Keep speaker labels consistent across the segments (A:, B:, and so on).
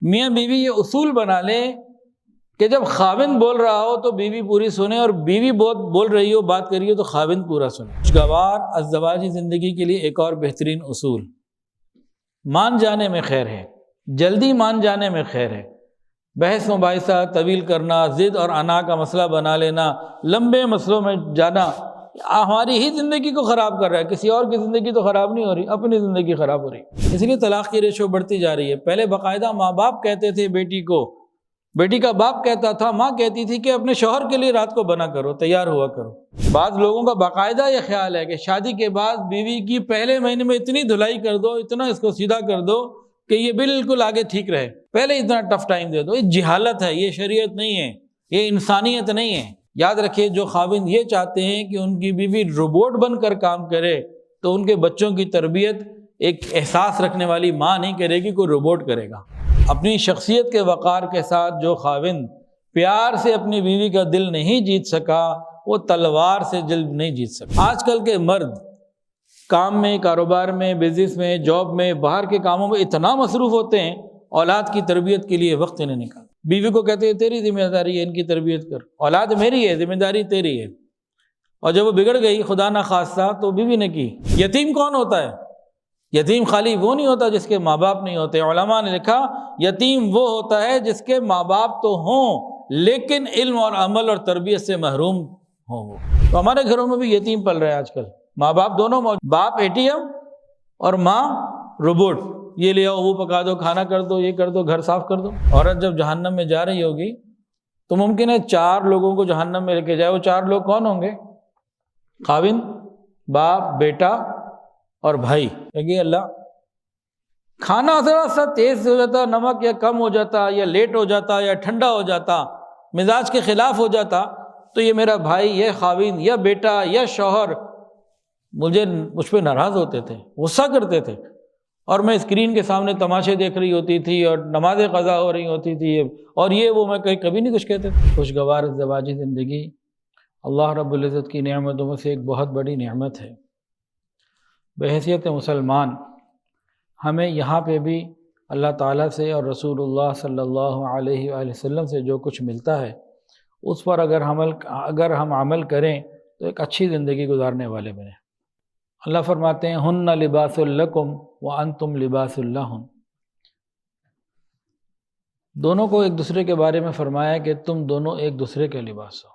A: میاں بیوی یہ اصول بنا لیں کہ جب خاوند بول رہا ہو تو بیوی پوری سنے، اور بیوی بہت بول رہی ہو، بات کر رہی ہو تو خاوند پورا سنے۔ خوشگوار ازدواجی زندگی کے لیے ایک اور بہترین اصول، مان جانے میں خیر ہے، جلدی مان جانے میں خیر ہے۔ بحث مباحثہ طویل کرنا، ضد اور انا کا مسئلہ بنا لینا، لمبے مسئلوں میں جانا ہماری ہی زندگی کو خراب کر رہا ہے، کسی اور کی زندگی تو خراب نہیں ہو رہی، اپنی زندگی خراب ہو رہی۔ اس لیے طلاق کی ریشو بڑھتی جا رہی ہے۔ پہلے باقاعدہ ماں باپ کہتے تھے بیٹی کو، بیٹی کا باپ کہتا تھا، ماں کہتی تھی کہ اپنے شوہر کے لیے رات کو بنا کرو، تیار ہوا کرو۔ بعض لوگوں کا باقاعدہ یہ خیال ہے کہ شادی کے بعد بیوی کی پہلے مہینے میں اتنی دھلائی کر دو، اتنا اس کو سیدھا کر دو کہ یہ بالکل آگے ٹھیک رہے، پہلے اتنا ٹف ٹائم دے دو۔ یہ جہالت ہے، یہ شریعت نہیں ہے، یہ انسانیت نہیں ہے۔ یاد رکھیے، جو خاوند یہ چاہتے ہیں کہ ان کی بیوی روبوٹ بن کر کام کرے، تو ان کے بچوں کی تربیت ایک احساس رکھنے والی ماں نہیں کرے گی، کوئی روبوٹ کرے گا۔ اپنی شخصیت کے وقار کے ساتھ جو خاوند پیار سے اپنی بیوی کا دل نہیں جیت سکا، وہ تلوار سے دل نہیں جیت سکا۔ آج کل کے مرد کام میں، کاروبار میں، بزنس میں، جاب میں، باہر کے کاموں میں اتنا مصروف ہوتے ہیں، اولاد کی تربیت کے لیے وقت نہیں نکالتے۔ بیوی کو کہتے ہیں تیری ذمہ داری ہے ان کی تربیت کر، اولاد میری ہے، ذمہ داری تیری ہے۔ اور جب وہ بگڑ گئی خدا نہ خواستہ تو بیوی نے کی۔ یتیم کون ہوتا ہے؟ یتیم خالی وہ نہیں ہوتا جس کے ماں باپ نہیں ہوتے۔ علماء نے لکھا یتیم وہ ہوتا ہے جس کے ماں باپ تو ہوں لیکن علم اور عمل اور تربیت سے محروم ہوں۔ تو ہمارے گھروں میں بھی یتیم پل رہے ہیں آج کل، ماں باپ دونوں موجود، باپ اے ٹی ایم اور ماں روبوٹ، یہ لے آؤ، وہ پکا دو، کھانا کر دو، یہ کر دو، گھر صاف کر دو۔ عورت جب جہنم میں جا رہی ہوگی تو ممکن ہے 4 لوگوں کو جہنم میں لے کے جائے۔ وہ 4 لوگ کون ہوں گے؟ خاوند، باپ، بیٹا اور بھائی۔ کہ اللہ کھانا ذرا سا تیز ہو جاتا، نمک یا کم ہو جاتا، یا لیٹ ہو جاتا، یا ٹھنڈا ہو جاتا، مزاج کے خلاف ہو جاتا، تو یہ میرا بھائی، یہ خاوند، یا بیٹا، یا شوہر مجھ پہ ناراض ہوتے تھے، غصہ کرتے تھے، اور میں اسکرین کے سامنے تماشے دیکھ رہی ہوتی تھی اور نمازیں قضا ہو رہی ہوتی تھی، اور یہ وہ، میں کبھی نہیں کچھ کہتے تھے۔ خوشگوار ازدواجی زندگی اللہ رب العزت کی نعمتوں میں سے ایک بہت بڑی نعمت ہے۔ بحیثیت مسلمان ہمیں یہاں پہ بھی اللہ تعالیٰ سے اور رسول اللہ صلی اللہ علیہ وآلہ وسلم سے جو کچھ ملتا ہے، اس پر اگر ہم عمل کریں تو ایک اچھی زندگی گزارنے والے بنیں۔ اللہ فرماتے ہیں ہن لباس لکم وانتم لباس لہن۔ دونوں کو ایک دوسرے کے بارے میں فرمایا کہ تم دونوں ایک دوسرے کے لباس ہو،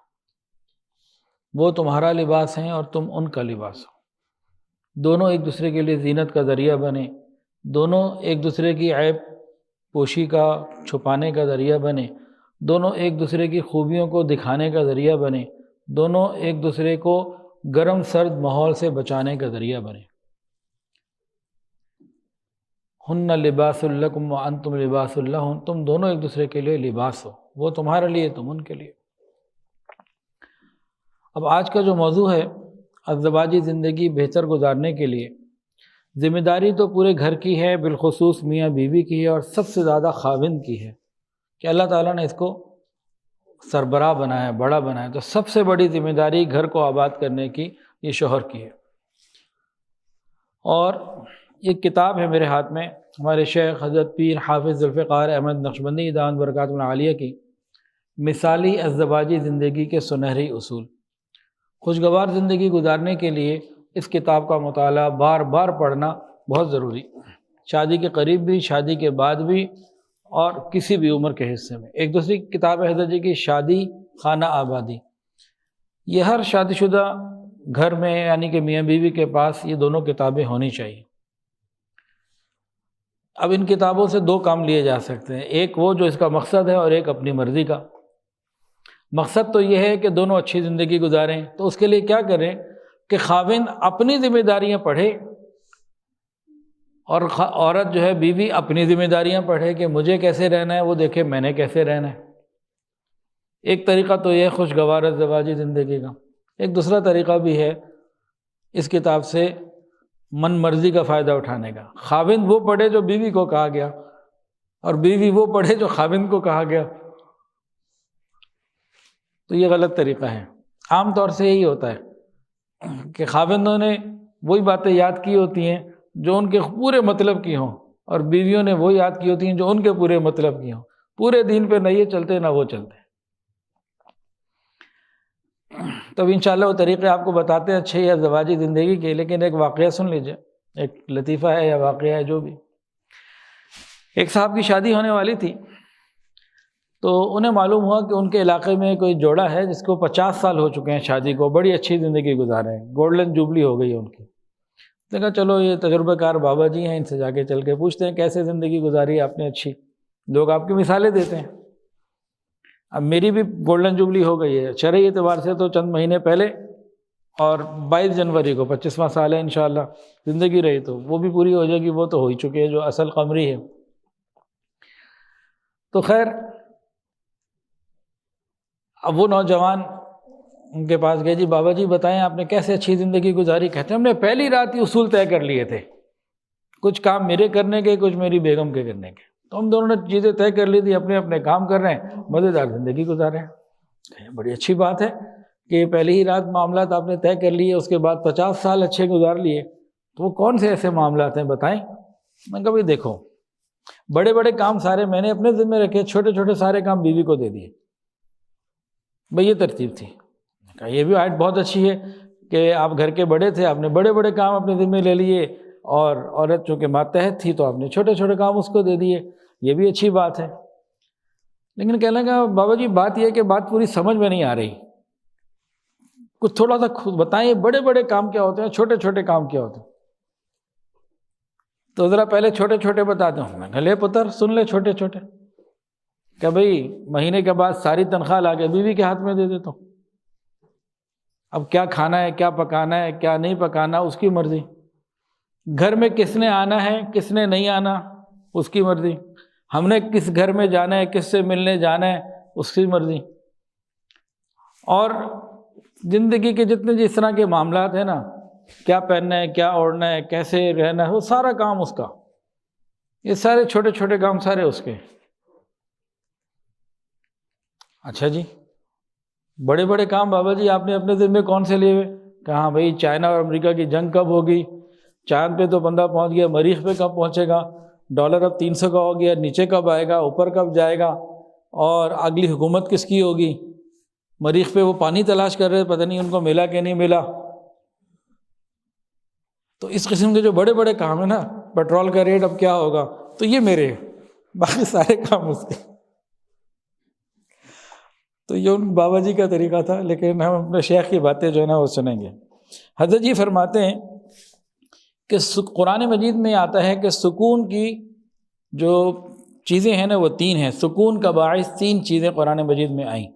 A: وہ تمہارا لباس ہیں اور تم ان کا لباس ہو۔ دونوں ایک دوسرے کے لیے زینت کا ذریعہ بنے، دونوں ایک دوسرے کی عیب پوشی کا، چھپانے کا ذریعہ بنے، دونوں ایک دوسرے کی خوبیوں کو دکھانے کا ذریعہ بنے، دونوں ایک دوسرے کو گرم سرد ماحول سے بچانے کا ذریعہ بنے۔ ہن لباس لکم وانتم لباس لہن، تم دونوں ایک دوسرے کے لیے لباس ہو، وہ تمہارے لیے، تم ان کے لیے۔ اب آج کا جو موضوع ہے، ازدواجی زندگی بہتر گزارنے کے لیے ذمہ داری تو پورے گھر کی ہے، بالخصوص میاں بیوی کی ہے، اور سب سے زیادہ خاوند کی ہے کہ اللہ تعالیٰ نے اس کو سربراہ بنایا، بڑا بنایا، تو سب سے بڑی ذمہ داری گھر کو آباد کرنے کی یہ شوہر کی ہے۔ اور ایک کتاب ہے میرے ہاتھ میں، ہمارے شیخ حضرت پیر حافظ ذوالفقار احمد نقشبندی دامت برکاتہ العالیہ کی مثالی ازدواجی زندگی کے سنہری اصول۔ خوشگوار زندگی گزارنے کے لیے اس کتاب کا مطالعہ بار بار پڑھنا بہت ضروری، شادی کے قریب بھی، شادی کے بعد بھی، اور کسی بھی عمر کے حصے میں۔ ایک دوسری کتاب ہے حضرت جی کی شادی خانہ آبادی۔ یہ ہر شادی شدہ گھر میں، یعنی کہ میاں بیوی کے پاس یہ دونوں کتابیں ہونی چاہیے۔ اب ان کتابوں سے 2 کام لیے جا سکتے ہیں، ایک وہ جو اس کا مقصد ہے، اور ایک اپنی مرضی کا۔ مقصد تو یہ ہے کہ دونوں اچھی زندگی گزاریں، تو اس کے لیے کیا کریں کہ خاوند اپنی ذمہ داریاں پڑھے، اور عورت جو ہے بیوی اپنی ذمہ داریاں پڑھے کہ مجھے کیسے رہنا ہے، وہ دیکھے میں نے کیسے رہنا ہے۔ ایک طریقہ تو یہ خوشگوار ازدواجی زندگی کا۔ ایک دوسرا طریقہ بھی ہے اس کتاب سے من مرضی کا فائدہ اٹھانے کا۔ خاوند وہ پڑھے جو بیوی کو کہا گیا، اور بیوی وہ پڑھے جو خاوند کو کہا گیا، تو یہ غلط طریقہ ہے۔ عام طور سے یہی ہوتا ہے کہ خاوندوں نے وہی باتیں یاد کی ہوتی ہیں جو ان کے پورے مطلب کی ہوں، اور بیویوں نے وہ یاد کی ہوتی ہیں جو ان کے پورے مطلب کی ہوں. پورے دین پہ نہ یہ چلتے نہ وہ چلتے. تب انشاءاللہ وہ طریقے آپ کو بتاتے ہیں اچھے یا زواجی زندگی کے. لیکن ایک واقعہ سن لیجئے، ایک لطیفہ ہے یا واقعہ ہے جو بھی. ایک صاحب کی شادی ہونے والی تھی، تو انہیں معلوم ہوا کہ ان کے علاقے میں کوئی جوڑا ہے جس کو 50 سال ہو چکے ہیں شادی کو، بڑی اچھی زندگی گزارے ہیں، گولڈن جوبلی ہو گئی ہے ان کی. تو کہا چلو یہ تجربہ کار بابا جی ہیں، ان سے جا کے چل کے پوچھتے ہیں کیسے زندگی گزاری ہے آپ نے اچھی. لوگ آپ کی مثالیں دیتے ہیں. اب میری بھی گولڈن جوبلی ہو گئی ہے شرعی اعتبار سے تو چند مہینے پہلے، اور 22 جنوری کو 25واں سال ہے انشاءاللہ. زندگی رہی تو وہ بھی پوری ہو جائے گی، وہ تو ہو ہی چکی ہے جو اصل قمری ہے. تو خیر اب وہ نوجوان ان کے پاس گئے، جی بابا جی بتائیں آپ نے کیسے اچھی زندگی گزاری. کہتے ہیں ہم نے پہلی رات ہی اصول طے کر لیے تھے، کچھ کام میرے کرنے کے، کچھ میری بیگم کے کرنے کے. تو ہم دونوں نے چیزیں طے کر لی تھی، اپنے اپنے کام کر رہے ہیں، مزیدار زندگی گزار رہے ہیں. بڑی اچھی بات ہے کہ پہلی ہی رات معاملات آپ نے طے کر لیے، اس کے بعد 50 سال اچھے گزار لیے. تو وہ کون سے ایسے معاملات ہیں بتائیں. میں کہا بھائی دیکھو، بڑے بڑے کام سارے میں نے اپنے ذمہ رکھے، چھوٹے چھوٹے سارے کام بیوی کو دے دیے. بھئی یہ ترتیب تھی. کہا یہ بھی آیت بہت اچھی ہے کہ آپ گھر کے بڑے تھے، آپ نے بڑے بڑے کام اپنے ذمہ لے لیے، اور عورت چونکہ ماتحت تھی تو آپ نے چھوٹے چھوٹے کام اس کو دے دیے. یہ بھی اچھی بات ہے. لیکن کہنے لگا بابا جی بات یہ ہے کہ بات پوری سمجھ میں نہیں آ رہی، کچھ تھوڑا سا خود بتائیں بڑے بڑے کام کیا ہوتے ہیں، چھوٹے چھوٹے کام کیا ہوتے ہیں. تو ذرا پہلے چھوٹے چھوٹے بتاتے ہوں. میں لے پتر سن لے چھوٹے چھوٹے. کہ بھئی مہینے کے بعد ساری تنخواہ لا کے بیوی کے ہاتھ میں دے دیتا ہوں. اب کیا کھانا ہے، کیا پکانا ہے، کیا نہیں پکانا اس کی مرضی. گھر میں کس نے آنا ہے، کس نے نہیں آنا اس کی مرضی. ہم نے کس گھر میں جانا ہے، کس سے ملنے جانا ہے اس کی مرضی. اور زندگی کے جتنے جس طرح کے معاملات ہیں نا، کیا پہننا ہے، کیا اوڑھنا ہے، کیسے رہنا ہے، وہ سارا کام اس کا. یہ سارے چھوٹے چھوٹے کام سارے اس کے. اچھا جی بڑے بڑے کام بابا جی آپ نے اپنے ذمہ کون سے لیے ہوئے؟ کہاں بھئی چائنا اور امریکہ کی جنگ کب ہوگی، چاند پہ تو بندہ پہنچ گیا، مریخ پہ کب پہنچے گا، ڈالر اب 300 کا ہو گیا، نیچے کب آئے گا، اوپر کب جائے گا، اور اگلی حکومت کس کی ہوگی. مریخ پہ وہ پانی تلاش کر رہے، پتہ نہیں ان کو ملا کہ نہیں ملا. تو اس قسم کے جو بڑے بڑے کام ہیں نا، پیٹرول کا ریٹ اب کیا ہوگا، تو یہ میرے ہیں، باقی سارے کام اس کے. تو یہ ان بابا جی کا طریقہ تھا. لیکن ہم اپنے شیخ کی باتیں جو ہے نا وہ سنیں گے. حضرت جی فرماتے ہیں کہ قرآن مجید میں آتا ہے کہ سکون کی جو چیزیں ہیں نا وہ 3 ہیں. سکون کا باعث 3 چیزیں قرآن مجید میں آئیں.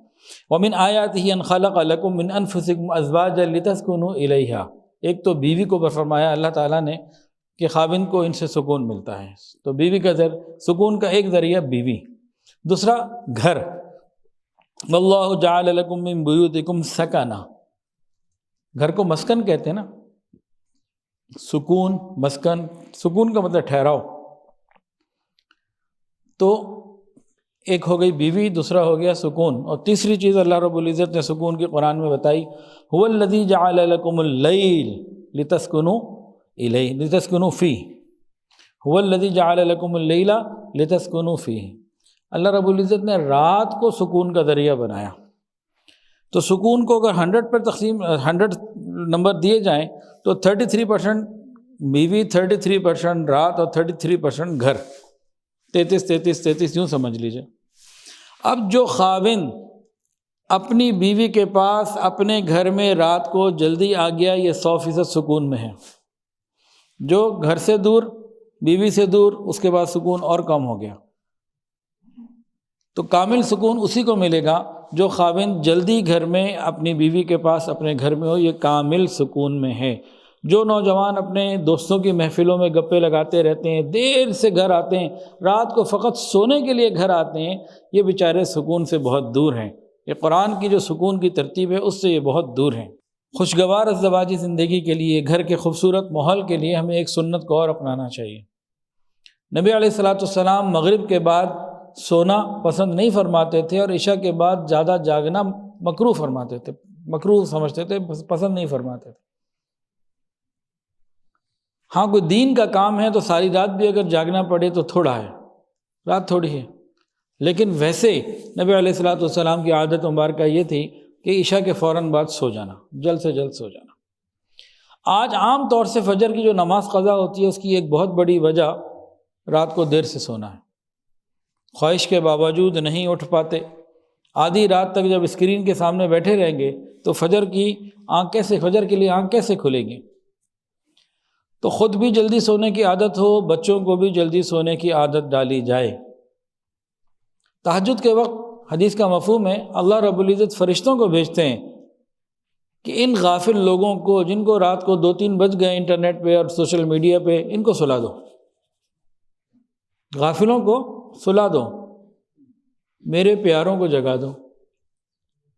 A: وَمِنْ آيَاتِهِ أَنْ خَلَقَ لَكُم مِّنْ أَنفُسِكُمْ أَزْوَاجًا لِتَسْكُنُوا إِلَيْهَا. ایک تو بیوی کو فرمایا اللہ تعالیٰ نے کہ خاوند کو ان سے سکون ملتا ہے. تو بیوی کا سکون کا ایک ذریعہ بیوی. دوسرا گھر، وَاللَّهُ جَعَلَ لَكُم مِّن بُيُوتِكُمْ سَكَنًا. گھر کو مسکن کہتے ہیں نا، سکون، مسکن. سکون کا مطلب ٹھہراؤ. تو ایک ہو گئی بیوی، دوسرا ہو گیا سکون، اور تیسری چیز اللہ رب العزت نے سکون کی قرآن میں بتائی، هُوَ الَّذِي جَعَلَ لَكُمُ اللَّيْلَ لِتَسْكُنُوا فِيهِ. هُوَ الَّذِي جَعَلَ لَكُمُ اللَّيْلَ لِتَسْكُنُوا فِيهِ. اللہ رب العزت نے رات کو سکون کا ذریعہ بنایا. تو سکون کو اگر 100 نمبر دیے جائیں تو 33% بیوی، 33% رات، اور 33% گھر. 33 یوں سمجھ لیجئے. اب جو خاوند اپنی بیوی کے پاس اپنے گھر میں رات کو جلدی آ گیا، یہ 100% سکون میں ہے. جو گھر سے دور، بیوی سے دور، اس کے بعد سکون اور کم ہو گیا. تو کامل سکون اسی کو ملے گا جو خاوند جلدی گھر میں اپنی بیوی کے پاس اپنے گھر میں ہو. یہ کامل سکون میں ہے. جو نوجوان اپنے دوستوں کی محفلوں میں گپے لگاتے رہتے ہیں، دیر سے گھر آتے ہیں، رات کو فقط سونے کے لیے گھر آتے ہیں، یہ بیچارے سکون سے بہت دور ہیں. یہ قرآن کی جو سکون کی ترتیب ہے اس سے یہ بہت دور ہیں. خوشگوار ازدواجی زندگی کے لیے، گھر کے خوبصورت ماحول کے لیے ہمیں ایک سنت کو اور اپنانا چاہیے. نبی علیہ الصلوۃ والسلام مغرب کے بعد سونا پسند نہیں فرماتے تھے، اور عشاء کے بعد زیادہ جاگنا مکروہ فرماتے تھے، مکروہ سمجھتے تھے، پسند نہیں فرماتے تھے. ہاں کوئی دین کا کام ہے تو ساری رات بھی اگر جاگنا پڑے تو تھوڑا ہے، رات تھوڑی ہے، لیکن ویسے نبی علیہ الصلوۃ والسلام کی عادت مبارکہ یہ تھی کہ عشاء کے فوراً بعد سو جانا، جلد سے جلد سو جانا۔ آج عام طور سے فجر کی جو نماز قضا ہوتی ہے اس کی ایک بہت بڑی وجہ رات کو دیر سے سونا ہے، خواہش کے باوجود نہیں اٹھ پاتے، آدھی رات تک جب اسکرین کے سامنے بیٹھے رہیں گے تو فجر کے لیے آنکھ کیسے کھلے گی؟ تو خود بھی جلدی سونے کی عادت ہو، بچوں کو بھی جلدی سونے کی عادت ڈالی جائے۔ تہجد کے وقت حدیث کا مفہوم ہے اللہ رب العزت فرشتوں کو بھیجتے ہیں کہ ان غافل لوگوں کو جن کو رات کو 2-3 بج گئے انٹرنیٹ پہ اور سوشل میڈیا پہ، ان کو سلا دو، غافلوں کو سلا دو، میرے پیاروں کو جگا دو،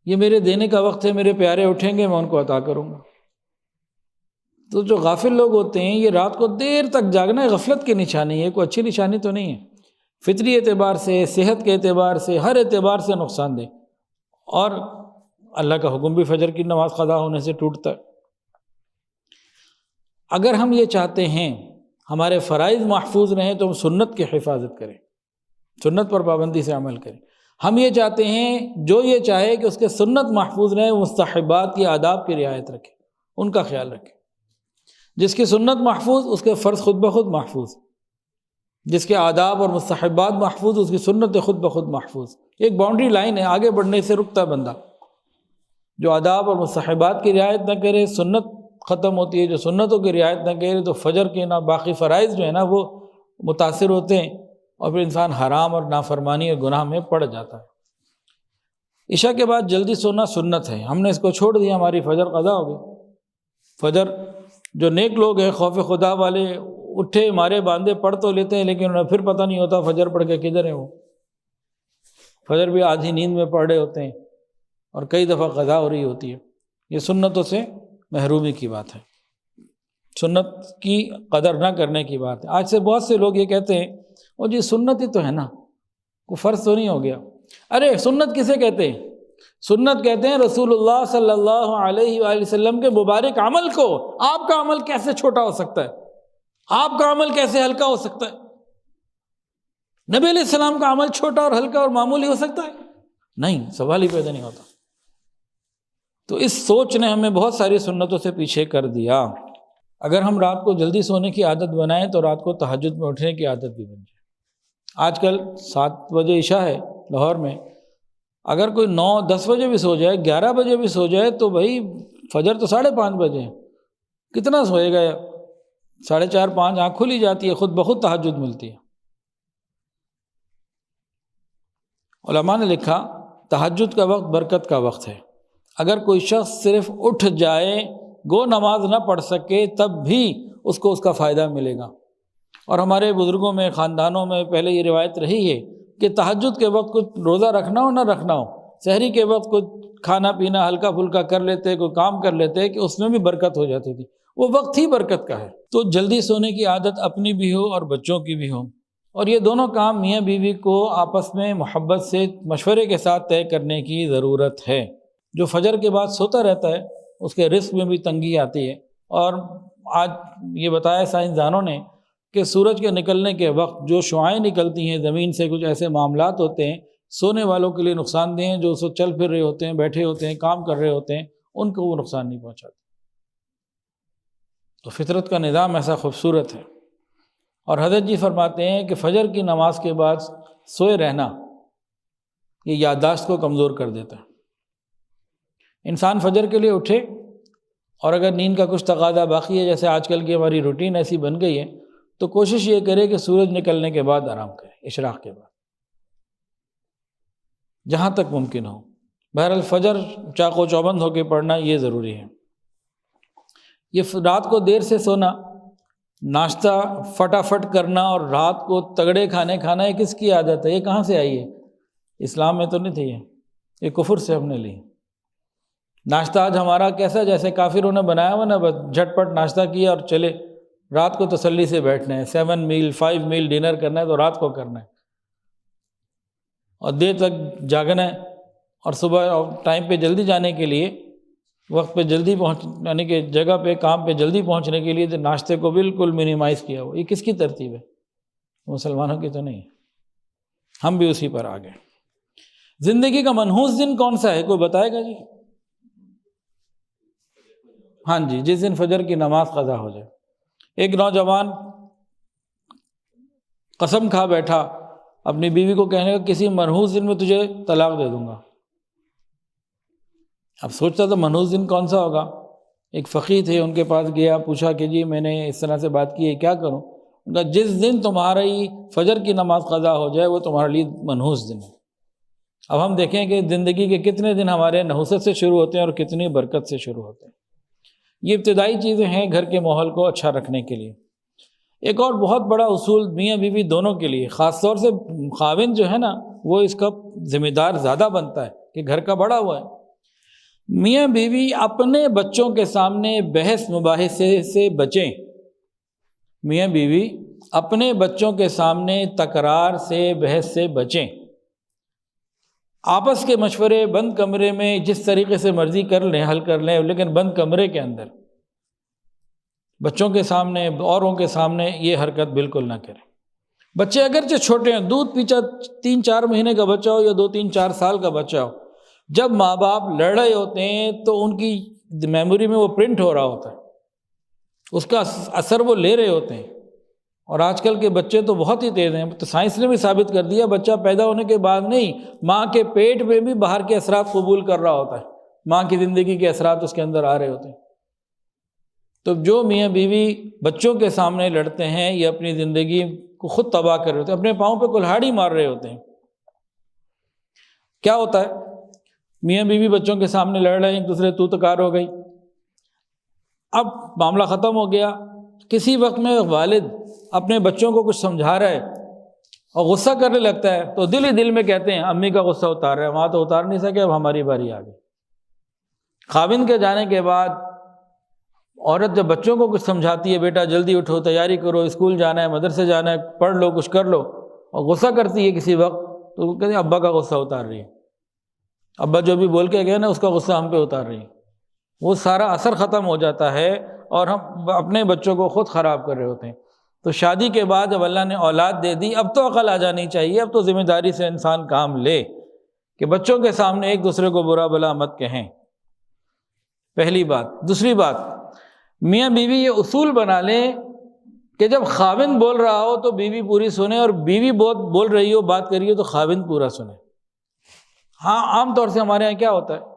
A: یہ میرے دینے کا وقت ہے، میرے پیارے اٹھیں گے میں ان کو عطا کروں گا۔ تو جو غافل لوگ ہوتے ہیں یہ رات کو دیر تک جاگنا غفلت کی نشانی ہے، کوئی اچھی نشانی تو نہیں ہے، فطری اعتبار سے، صحت کے اعتبار سے، ہر اعتبار سے نقصان دہ، اور اللہ کا حکم بھی فجر کی نماز قضا ہونے سے ٹوٹتا ہے۔ اگر ہم یہ چاہتے ہیں ہمارے فرائض محفوظ رہیں تو ہم سنت کی حفاظت کریں، سنت پر پابندی سے عمل کریں۔ ہم یہ چاہتے ہیں جو یہ چاہے کہ اس کے سنت محفوظ رہیں، مستحبات کی آداب کی رعایت رکھیں، ان کا خیال رکھیں۔ جس کی سنت محفوظ اس کے فرض خود بخود محفوظ، جس کے آداب اور مستحبات محفوظ اس کی سنت خود بخود محفوظ۔ ایک باؤنڈری لائن ہے، آگے بڑھنے سے رکتا ہے بندہ۔ جو آداب اور مستحبات کی رعایت نہ کرے سنت ختم ہوتی ہے، جو سنتوں کی رعایت نہ کرے تو فجر کے باقی فرائض جو ہے نا وہ متاثر ہوتے ہیں، اور پھر انسان حرام اور نافرمانی اور گناہ میں پڑ جاتا ہے۔ عشاء کے بعد جلدی سونا سنت ہے، ہم نے اس کو چھوڑ دیا، ہماری فجر قضا ہو گئی۔ فجر جو نیک لوگ ہیں خوف خدا والے، اٹھے مارے باندھے پڑھ تو لیتے ہیں لیکن انہیں پھر پتہ نہیں ہوتا فجر پڑھ کے کدھر ہیں وہ، فجر بھی آدھی نیند میں پڑھ رہے ہوتے ہیں اور کئی دفعہ قضا ہو رہی ہوتی ہے۔ یہ سنتوں سے محرومی کی بات ہے، سنت کی قدر نہ کرنے کی بات ہے۔ آج سے بہت سے لوگ یہ کہتے ہیں وہ جی سنت ہی تو ہے نا، کوئی فرض تو نہیں ہو گیا۔ ارے سنت کسے کہتے ہیں؟ سنت کہتے ہیں رسول اللہ صلی اللہ علیہ وآلہ وسلم کے مبارک عمل کو۔ آپ کا عمل کیسے چھوٹا ہو سکتا ہے؟ آپ کا عمل کیسے ہلکا ہو سکتا ہے؟ نبی علیہ السلام کا عمل چھوٹا اور ہلکا اور معمولی ہو سکتا ہے؟ نہیں، سوال ہی پیدا نہیں ہوتا۔ تو اس سوچ نے ہمیں بہت ساری سنتوں سے پیچھے کر دیا۔ اگر ہم رات کو جلدی سونے کی عادت بنائیں تو رات کو تہجد میں اٹھنے کی عادت بھی بن جائے۔ آج کل 7 بجے عشاء ہے لاہور میں، اگر کوئی 9-10 بجے بھی سو جائے، 11 بجے بھی سو جائے تو بھائی فجر تو 5:30 بجے ہے، کتنا سوئے گا؟ 4:30-5 آنکھ کھلی جاتی ہے، خود بخود تہجد ملتی ہے۔ علماء نے لکھا تہجد کا وقت برکت کا وقت ہے، اگر کوئی شخص صرف اٹھ جائے گو نماز نہ پڑھ سکے تب بھی اس کو اس کا فائدہ ملے گا۔ اور ہمارے بزرگوں میں خاندانوں میں پہلے یہ روایت رہی ہے کہ تہجد کے وقت کچھ روزہ رکھنا ہو نہ رکھنا ہو، سحری کے وقت کچھ کھانا پینا ہلکا پھلکا کر لیتے، کوئی کام کر لیتے کہ اس میں بھی برکت ہو جاتی تھی، وہ وقت ہی برکت کا ہے۔ تو جلدی سونے کی عادت اپنی بھی ہو اور بچوں کی بھی ہو، اور یہ دونوں کام میاں بیوی کو آپس میں محبت سے مشورے کے ساتھ طے کرنے کی ضرورت ہے۔ جو فجر کے بعد سوتا رہتا ہے اس کے رزق میں بھی تنگی آتی ہے، اور آج یہ بتایا سائنسدانوں نے کہ سورج کے نکلنے کے وقت جو شعاعیں نکلتی ہیں زمین سے، کچھ ایسے معاملات ہوتے ہیں سونے والوں کے لیے نقصان دہ ہیں، جو اس وقت چل پھر رہے ہوتے ہیں، بیٹھے ہوتے ہیں، کام کر رہے ہوتے ہیں، ان کو وہ نقصان نہیں پہنچاتے۔ تو فطرت کا نظام ایسا خوبصورت ہے۔ اور حضرت جی فرماتے ہیں کہ فجر کی نماز کے بعد سوئے رہنا یہ یادداشت کو کمزور کر دیتا ہے۔ انسان فجر کے لیے اٹھے اور اگر نیند کا کچھ تقاضا باقی ہے، جیسے آج کل کی ہماری روٹین ایسی بن گئی ہے، تو کوشش یہ کرے کہ سورج نکلنے کے بعد آرام کرے، اشراق کے بعد جہاں تک ممکن ہو۔ بہرحال فجر چاق و چوبند ہو کے پڑھنا یہ ضروری ہے۔ یہ رات کو دیر سے سونا، ناشتہ فٹافٹ کرنا اور رات کو تگڑے کھانے کھانا، یہ کس کی عادت ہے؟ یہ کہاں سے آئی ہے؟ اسلام میں تو نہیں تھی یہ کفر سے ہم نے لی۔ ناشتہ آج ہمارا کیسا، جیسے کافروں نے بنایا ہوا نا، بس جھٹ پٹ ناشتہ کیا اور چلے، رات کو تسلی سے بیٹھنا ہے، 7 میل 5 میل ڈنر کرنا ہے تو رات کو کرنا ہے، اور دیر تک جاگنا ہے، اور صبح ٹائم پہ جلدی جانے کے لیے وقت پہ جلدی یعنی کہ جگہ پہ کام پہ جلدی پہنچنے کے لیے ناشتے کو بالکل منیمائز کیا ہو، یہ کس کی ترتیب ہے؟ مسلمانوں کی تو نہیں، ہم بھی اسی پر آ گئے۔ زندگی کا منحوس دن کون سا ہے؟ کوئی بتائے گا جی؟ ہاں جی، جس دن فجر کی نماز قضا ہو جائے۔ ایک نوجوان قسم کھا بیٹھا اپنی بیوی کو کہنے کا کسی منحوس دن میں تجھے طلاق دے دوں گا۔ اب سوچتا تھا منحوس دن کون سا ہوگا۔ ایک فقیہ تھے، ان کے پاس گیا، پوچھا کہ جی میں نے اس طرح سے بات کی ہے، کیا کروں؟ ان کا جس دن تمہاری فجر کی نماز قضا ہو جائے وہ تمہارے لیے منحوس دن ہے۔ اب ہم دیکھیں کہ زندگی کے کتنے دن ہمارے نحوست سے شروع ہوتے ہیں اور کتنی برکت سے شروع ہوتے ہیں۔ یہ ابتدائی چیزیں ہیں گھر کے ماحول کو اچھا رکھنے کے لیے۔ ایک اور بہت بڑا اصول میاں بیوی دونوں کے لیے، خاص طور سے خاوند جو ہے نا وہ اس کا ذمہ دار زیادہ بنتا ہے کہ گھر کا بڑا ہوا ہے۔ میاں بیوی اپنے بچوں کے سامنے بحث مباحثے سے بچیں۔ میاں بیوی اپنے بچوں کے سامنے تکرار سے، بحث سے بچیں۔ آپس کے مشورے بند کمرے میں جس طریقے سے مرضی کر لیں، حل کر لیں، لیکن بند کمرے کے اندر، بچوں کے سامنے، اوروں کے سامنے یہ حرکت بالکل نہ کریں۔ بچے اگرچہ چھوٹے ہیں، دودھ پیچا 3-4 مہینے کا بچہ ہو یا 2-3-4 سال کا بچہ ہو، جب ماں باپ لڑ رہے ہوتے ہیں تو ان کی میموری میں وہ پرنٹ ہو رہا ہوتا ہے، اس کا اثر وہ لے رہے ہوتے ہیں۔ اور آج کل کے بچے تو بہت ہی تیز ہیں، تو سائنس نے بھی ثابت کر دیا بچہ پیدا ہونے کے بعد نہیں، ماں کے پیٹ میں بھی باہر کے اثرات قبول کر رہا ہوتا ہے، ماں کی زندگی کے اثرات اس کے اندر آ رہے ہوتے ہیں۔ تو جو میاں بیوی بچوں کے سامنے لڑتے ہیں یہ اپنی زندگی کو خود تباہ کر رہے ہوتے ہیں، اپنے پاؤں پہ کلہاڑی مار رہے ہوتے ہیں۔ کیا ہوتا ہے؟ میاں بیوی بچوں کے سامنے لڑ رہے ہیں، ایک دوسرے تو تکار ہو گئی، اب معاملہ ختم ہو گیا۔ کسی وقت میں والد اپنے بچوں کو کچھ سمجھا رہا ہے اور غصہ کرنے لگتا ہے تو دل ہی دل میں کہتے ہیں امی کا غصہ اتار رہا ہے، وہاں تو اتار نہیں سکے، اب ہماری باری آ گئی۔ خاوند کے جانے کے بعد عورت جب بچوں کو کچھ سمجھاتی ہے، بیٹا جلدی اٹھو، تیاری کرو، اسکول جانا ہے، مدرسے جانا ہے، پڑھ لو، کچھ کر لو، اور غصہ کرتی ہے کسی وقت تو وہ کہتے ہیں ابا کا غصہ اتار رہی ہے، ابا جو بھی بول کے گئے نا اس کا غصہ ہم پہ اتار رہی ہے۔ وہ سارا اثر ختم ہو جاتا ہے اور ہم اپنے بچوں کو خود خراب کر رہے ہوتے ہیں۔ تو شادی کے بعد جب اللہ نے اولاد دے دی، اب تو عقل آ جانی چاہیے، اب تو ذمہ داری سے انسان کام لے کہ بچوں کے سامنے ایک دوسرے کو برا بھلا مت کہیں، پہلی بات۔ دوسری بات، میاں بیوی یہ اصول بنا لیں کہ جب خاوند بول رہا ہو تو بیوی پوری سنے، اور بیوی بول رہی ہو، بات کر رہی ہو تو خاوند پورا سنے۔ ہاں عام طور سے ہمارے یہاں کیا ہوتا ہے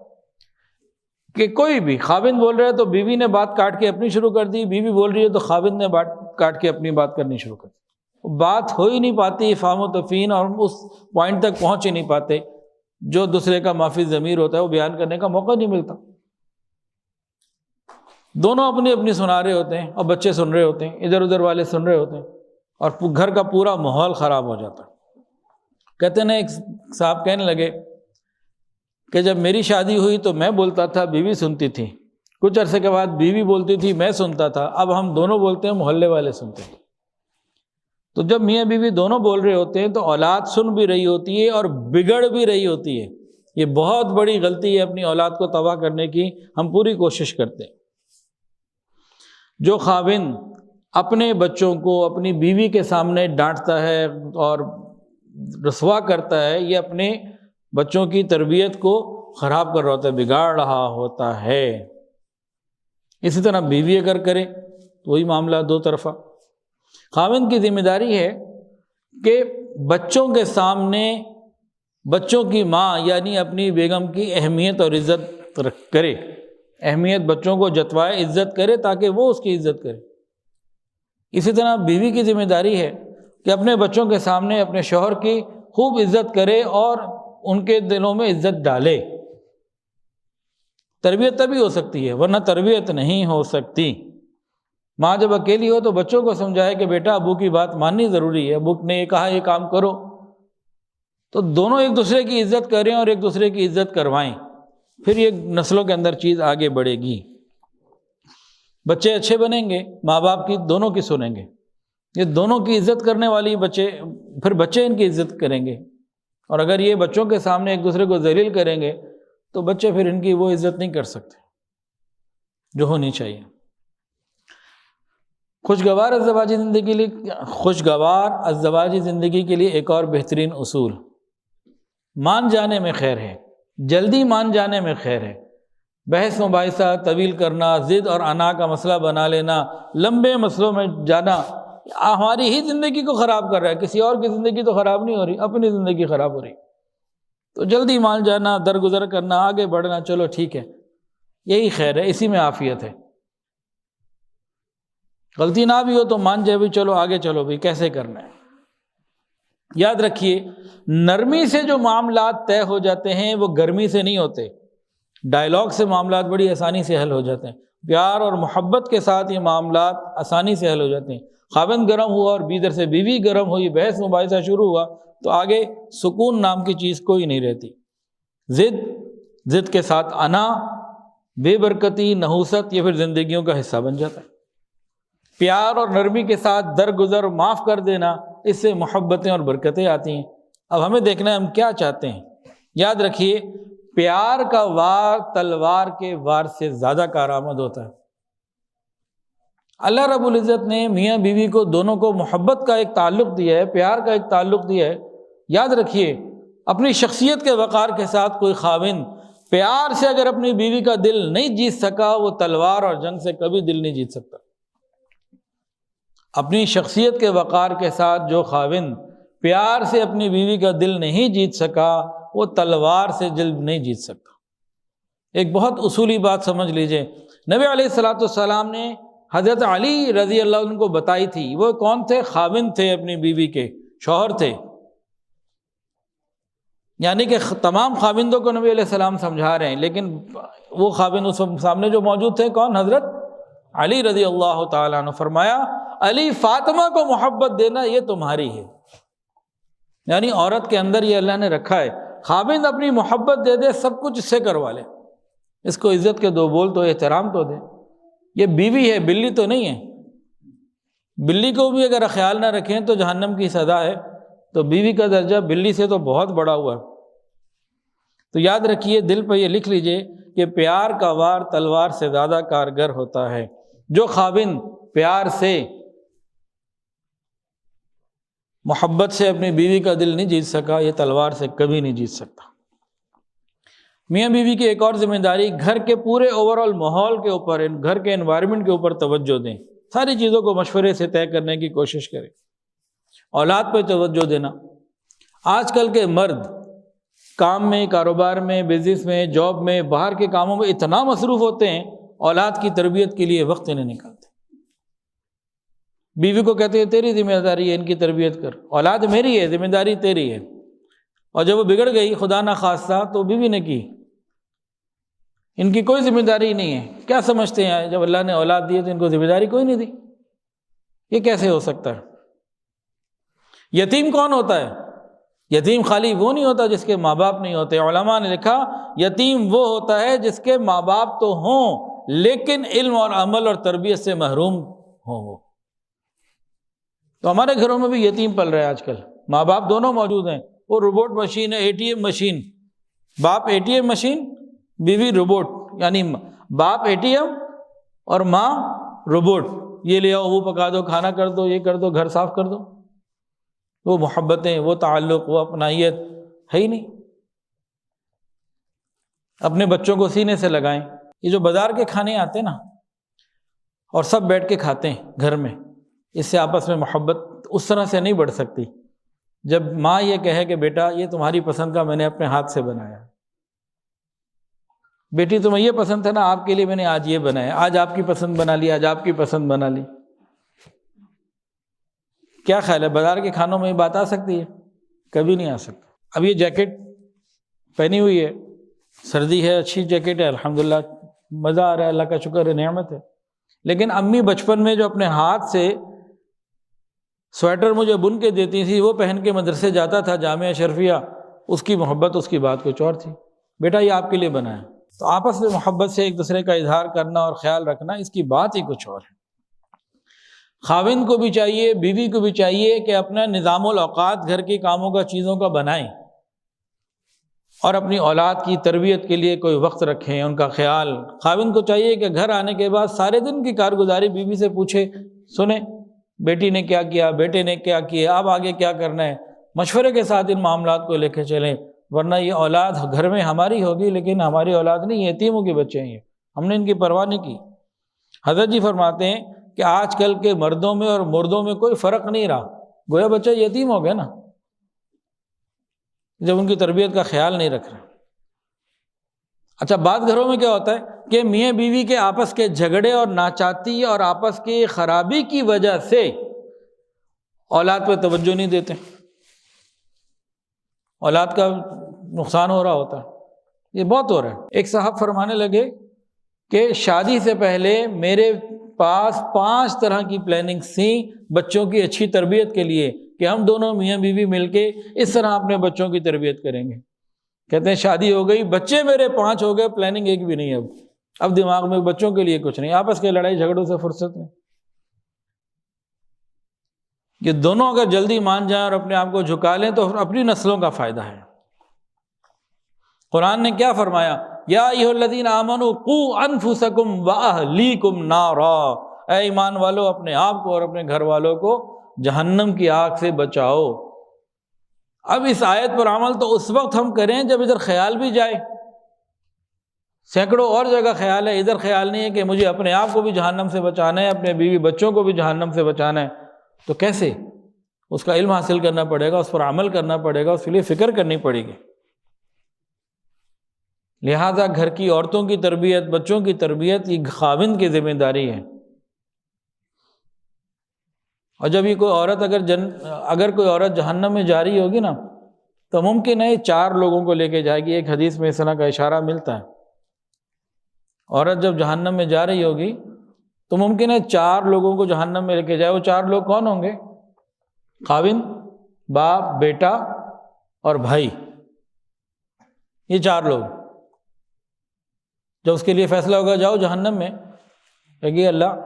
A: کہ کوئی بھی خاوند بول رہا ہے تو بیوی نے بات کاٹ کے اپنی شروع کر دی، بیوی بول رہی ہے تو خاوند نے بات کاٹ کے اپنی بات کرنی شروع کر دی، بات ہو ہی نہیں پاتی، فہم و تفہیم، اور ہم اس پوائنٹ تک پہنچ ہی نہیں پاتے جو دوسرے کا معافی ضمیر ہوتا ہے، وہ بیان کرنے کا موقع نہیں ملتا۔ دونوں اپنی اپنی سنا رہے ہوتے ہیں اور بچے سن رہے ہوتے ہیں، ادھر ادھر والے سن رہے ہوتے ہیں، اور گھر کا پورا ماحول خراب ہو جاتا ہے۔ کہتے ہیں ایک صاحب کہنے لگے کہ جب میری شادی ہوئی تو میں بولتا تھا، بیوی سنتی تھی، کچھ عرصے کے بعد بیوی بولتی تھی، میں سنتا تھا، اب ہم دونوں بولتے ہیں، محلے والے سنتے ہیں۔ تو جب میاں بیوی دونوں بول رہے ہوتے ہیں تو اولاد سن بھی رہی ہوتی ہے اور بگڑ بھی رہی ہوتی ہے۔ یہ بہت بڑی غلطی ہے اپنی اولاد کو تباہ کرنے کی، ہم پوری کوشش کرتے ہیں۔ جو خاوند اپنے بچوں کو اپنی بیوی کے سامنے ڈانٹتا ہے اور رسوا کرتا ہے، یہ اپنے بچوں کی تربیت کو خراب کر رہا ہوتا ہے، بگاڑ رہا ہوتا ہے۔ اسی طرح بیوی اگر کرے تو وہی معاملہ دو طرفہ۔ خاوند کی ذمہ داری ہے کہ بچوں کے سامنے بچوں کی ماں یعنی اپنی بیگم کی اہمیت اور عزت کرے، اہمیت بچوں کو جتوائے، عزت کرے تاکہ وہ اس کی عزت کرے۔ اسی طرح بیوی کی ذمہ داری ہے کہ اپنے بچوں کے سامنے اپنے شوہر کی خوب عزت کرے اور ان کے دلوں میں عزت ڈالے۔ تربیت تبھی ہو سکتی ہے، ورنہ تربیت نہیں ہو سکتی۔ ماں جب اکیلی ہو تو بچوں کو سمجھائے کہ بیٹا ابو کی بات ماننی ضروری ہے، ابو نے یہ کہا یہ کام کرو، تو دونوں ایک دوسرے کی عزت کریں اور ایک دوسرے کی عزت کروائیں، پھر یہ نسلوں کے اندر چیز آگے بڑھے گی۔ بچے اچھے بنیں گے، ماں باپ کی دونوں کی سنیں گے، یہ دونوں کی عزت کرنے والی بچے، پھر بچے ان کی عزت کریں گے۔ اور اگر یہ بچوں کے سامنے ایک دوسرے کو ذلیل کریں گے تو بچے پھر ان کی وہ عزت نہیں کر سکتے۔ جو ہونی چاہیے۔ خوشگوار ازدواجی زندگی کے لیے ایک اور بہترین اصول، مان جانے میں خیر ہے، جلدی مان جانے میں خیر ہے۔ بحث مباحثہ طویل کرنا، ضد اور انا کا مسئلہ بنا لینا، لمبے مسئلوں میں جانا ہماری ہی زندگی کو خراب کر رہا ہے، کسی اور کی زندگی تو خراب نہیں ہو رہی، اپنی زندگی خراب ہو رہی۔ تو جلدی مان جانا، درگزر کرنا، آگے بڑھنا، چلو ٹھیک ہے، یہی خیر ہے، اسی میں عافیت ہے۔ غلطی نہ بھی ہو تو مان جائے بھی، چلو آگے چلو بھی، کیسے کرنا ہے۔ یاد رکھیے، نرمی سے جو معاملات طے ہو جاتے ہیں وہ گرمی سے نہیں ہوتے۔ ڈائلاگ سے معاملات بڑی آسانی سے حل ہو جاتے ہیں، پیار اور محبت کے ساتھ یہ معاملات آسانی سے حل ہو جاتے ہیں۔ خاوند گرم ہوا اور ادھر سے بیوی گرم ہوئی، بحث مباحثہ شروع ہوا تو آگے سکون نام کی چیز کوئی نہیں رہتی۔ ضد کے ساتھ انا، بے برکتی، نحوست، یہ پھر زندگیوں کا حصہ بن جاتا ہے۔ پیار اور نرمی کے ساتھ درگزر، معاف کر دینا، اس سے محبتیں اور برکتیں آتی ہیں۔ اب ہمیں دیکھنا ہے ہم کیا چاہتے ہیں۔ یاد رکھیے، پیار کا وار تلوار کے وار سے زیادہ کارآمد ہوتا ہے۔ اللہ رب العزت نے میاں بیوی کو دونوں کو محبت کا ایک تعلق دیا ہے، پیار کا ایک تعلق دیا ہے۔ یاد رکھیے، اپنی شخصیت کے وقار کے ساتھ کوئی خاوند پیار سے اگر اپنی بیوی کا دل نہیں جیت سکا، وہ تلوار اور جنگ سے کبھی دل نہیں جیت سکتا۔ اپنی شخصیت کے وقار کے ساتھ جو خاوند پیار سے اپنی بیوی کا دل نہیں جیت سکا، وہ تلوار سے دل نہیں جیت سکتا۔ ایک بہت اصولی بات سمجھ لیجئے، نبی علیہ الصلوۃ والسلام نے حضرت علی رضی اللہ عنہ کو بتائی تھی۔ وہ کون تھے؟ خاوند تھے، اپنی بیوی کے شوہر تھے۔ یعنی کہ تمام خاوندوں کو نبی علیہ السلام سمجھا رہے ہیں، لیکن وہ خاوند اس سامنے جو موجود تھے کون؟ حضرت علی رضی اللہ تعالیٰ عنہ۔ فرمایا، علی، فاطمہ کو محبت دینا یہ تمہاری ہے۔ یعنی عورت کے اندر یہ اللہ نے رکھا ہے، خاوند اپنی محبت دے دے، سب کچھ اس سے کروا لے، اس کو عزت کے دو بول تو، احترام تو دے۔ یہ بیوی ہے، بلی تو نہیں ہے۔ بلی کو بھی اگر خیال نہ رکھیں تو جہنم کی سزا ہے، تو بیوی کا درجہ بلی سے تو بہت بڑا ہوا۔ تو یاد رکھیے، دل پہ یہ لکھ لیجئے کہ پیار کا وار تلوار سے زیادہ کارگر ہوتا ہے۔ جو خاوند پیار سے، محبت سے اپنی بیوی کا دل نہیں جیت سکا، یہ تلوار سے کبھی نہیں جیت سکتا۔ میاں بیوی کی ایک اور ذمہ داری، گھر کے پورے اوورآل ماحول کے اوپر، گھر کے انوائرمنٹ کے اوپر توجہ دیں۔ ساری چیزوں کو مشورے سے طے کرنے کی کوشش کریں۔ اولاد پہ توجہ دینا۔ آج کل کے مرد کام میں، کاروبار میں، بزنس میں، جاب میں، باہر کے کاموں میں اتنا مصروف ہوتے ہیں، اولاد کی تربیت کے لیے وقت نہیں نکالتے۔ بیوی کو کہتے ہیں تیری ذمہ داری ہے ان کی تربیت کر، اولاد میری ہے، ذمہ داری تیری ہے۔ اور جب وہ بگڑ گئی خدا نہ خواستہ تو بیوی نے کی، ان کی کوئی ذمہ داری نہیں ہے۔ کیا سمجھتے ہیں جب اللہ نے اولاد دی تو ان کو ذمہ داری کوئی نہیں دی؟ یہ کیسے ہو سکتا ہے؟ یتیم کون ہوتا ہے؟ یتیم خالی وہ نہیں ہوتا جس کے ماں باپ نہیں ہوتے۔ علماء نے لکھا، یتیم وہ ہوتا ہے جس کے ماں باپ تو ہوں لیکن علم اور عمل اور تربیت سے محروم ہوں وہ۔ تو ہمارے گھروں میں بھی یتیم پل رہے ہیں آج کل، ماں باپ دونوں موجود ہیں، وہ روبوٹ مشین ہے، ATM مشین، باپ ATM مشین، بیوی روبوٹ، یعنی باپ ATM اور ماں روبوٹ۔ یہ لے آؤ، وہ پکا دو، کھانا کر دو، یہ کر دو، گھر صاف کر دو۔ وہ محبتیں، وہ تعلق، وہ اپنائیت ہے ہی نہیں۔ اپنے بچوں کو سینے سے لگائیں۔ یہ جو بازار کے کھانے آتے ہیں نا، اور سب بیٹھ کے کھاتے ہیں گھر میں، اس سے آپس میں محبت اس طرح سے نہیں بڑھ سکتی۔ جب ماں یہ کہے کہ بیٹا یہ تمہاری پسند کا میں نے اپنے ہاتھ سے بنایا، بیٹی تمہیں یہ پسند تھا نا، آپ کے لیے میں نے آج یہ بنایا، آج آپ کی پسند بنا لی، آج آپ کی پسند بنا لی۔ کیا خیال ہے بازار کے کھانوں میں یہ بات آ سکتی ہے؟ کبھی نہیں آ سکتا۔ اب یہ جیکٹ پہنی ہوئی ہے، سردی ہے، اچھی جیکٹ ہے، الحمدللہ مزہ آ رہا ہے، اللہ کا شکر ہے، نعمت ہے۔ لیکن امی بچپن میں جو اپنے ہاتھ سے سویٹر مجھے بن کے دیتی تھی، وہ پہن کے مدرسے جاتا تھا، جامعہ اشرفیہ، اس کی محبت، اس کی بات کچھ اور تھی۔ بیٹا یہ آپ کے لیے بنا ہے۔ تو آپس میں محبت سے ایک دوسرے کا اظہار کرنا اور خیال رکھنا، اس کی بات ہی کچھ اور ہے۔ خاوند کو بھی چاہیے، بیوی کو بھی چاہیے کہ اپنا نظام الاوقات گھر کے کاموں کا، چیزوں کا بنائیں، اور اپنی اولاد کی تربیت کے لیے کوئی وقت رکھیں، ان کا خیال۔ خاوند کو چاہیے کہ گھر آنے کے بعد سارے دن کی کارگزاری بیوی سے پوچھے، سنیں بیٹی نے کیا کیا، بیٹے نے کیا کیا، اب آگے کیا کرنا ہے، مشورے کے ساتھ ان معاملات کو لے کے چلیں، ورنہ یہ اولاد گھر میں ہماری ہوگی لیکن ہماری اولاد نہیں، یتیموں کے بچے ہیں، ہم نے ان کی پرواہ نہیں کی۔ حضرت جی فرماتے ہیں کہ آج کل کے مردوں میں اور مردوں میں کوئی فرق نہیں رہا، گویا بچہ یتیم ہو گیا نا، جب ان کی تربیت کا خیال نہیں رکھ رہے۔ اچھا، بعض گھروں میں کیا ہوتا ہے کہ میاں بیوی کے آپس کے جھگڑے اور ناچاتی اور آپس کی خرابی کی وجہ سے اولاد پہ توجہ نہیں دیتے، اولاد کا نقصان ہو رہا ہوتا ہے، یہ بہت ہو رہا ہے۔ ایک صاحب فرمانے لگے کہ شادی سے پہلے میرے پاس 5 طرح کی پلاننگز تھیں بچوں کی اچھی تربیت کے لیے، کہ ہم دونوں میاں بیوی مل کے اس طرح اپنے بچوں کی تربیت کریں گے۔ کہتے ہیں شادی ہو گئی، بچے میرے 5 ہو گئے، پلاننگ ایک بھی نہیں ہے، اب دماغ میں بچوں کے لیے کچھ نہیں، آپس کے لڑائی جھگڑوں سے فرصت نہیں۔ کہ دونوں اگر جلدی مان جائیں اور اپنے آپ کو جھکا لیں تو اپنی نسلوں کا فائدہ ہے۔ قرآن نے کیا فرمایا؟ یا ایھا الذین آمنوا قوا انفسکم واہلیکم نارا، اے ایمان والو اپنے آپ کو اور اپنے گھر والوں کو جہنم کی آگ سے بچاؤ۔ اب اس آیت پر عمل تو اس وقت ہم کریں جب ادھر خیال بھی جائے، سینکڑوں اور جگہ خیال ہے، ادھر خیال نہیں ہے کہ مجھے اپنے آپ کو بھی جہنم سے بچانا ہے، اپنے بیوی بچوں کو بھی جہنم سے بچانا ہے، تو کیسے؟ اس کا علم حاصل کرنا پڑے گا، اس پر عمل کرنا پڑے گا، اس کے لیے فکر کرنی پڑے گی۔ لہٰذا گھر کی عورتوں کی تربیت، بچوں کی تربیت یہ خاوند کی ذمہ داری ہے۔ اور جب یہ کوئی عورت اگر کوئی عورت جہنم میں جا رہی ہوگی نا تو ممکن ہے 4 لوگوں کو لے کے جائے گی، ایک حدیث میں اس طرح کا اشارہ ملتا ہے۔ عورت جب جہنم میں جا رہی ہوگی تو ممکن ہے 4 لوگوں کو جہنم میں لے کے جائے۔ وہ 4 لوگ کون ہوں گے؟ خاوند، باپ، بیٹا اور بھائی، یہ 4 لوگ۔ جب اس کے لیے فیصلہ ہوگا جاؤ جہنم میں، کہے گی اللہ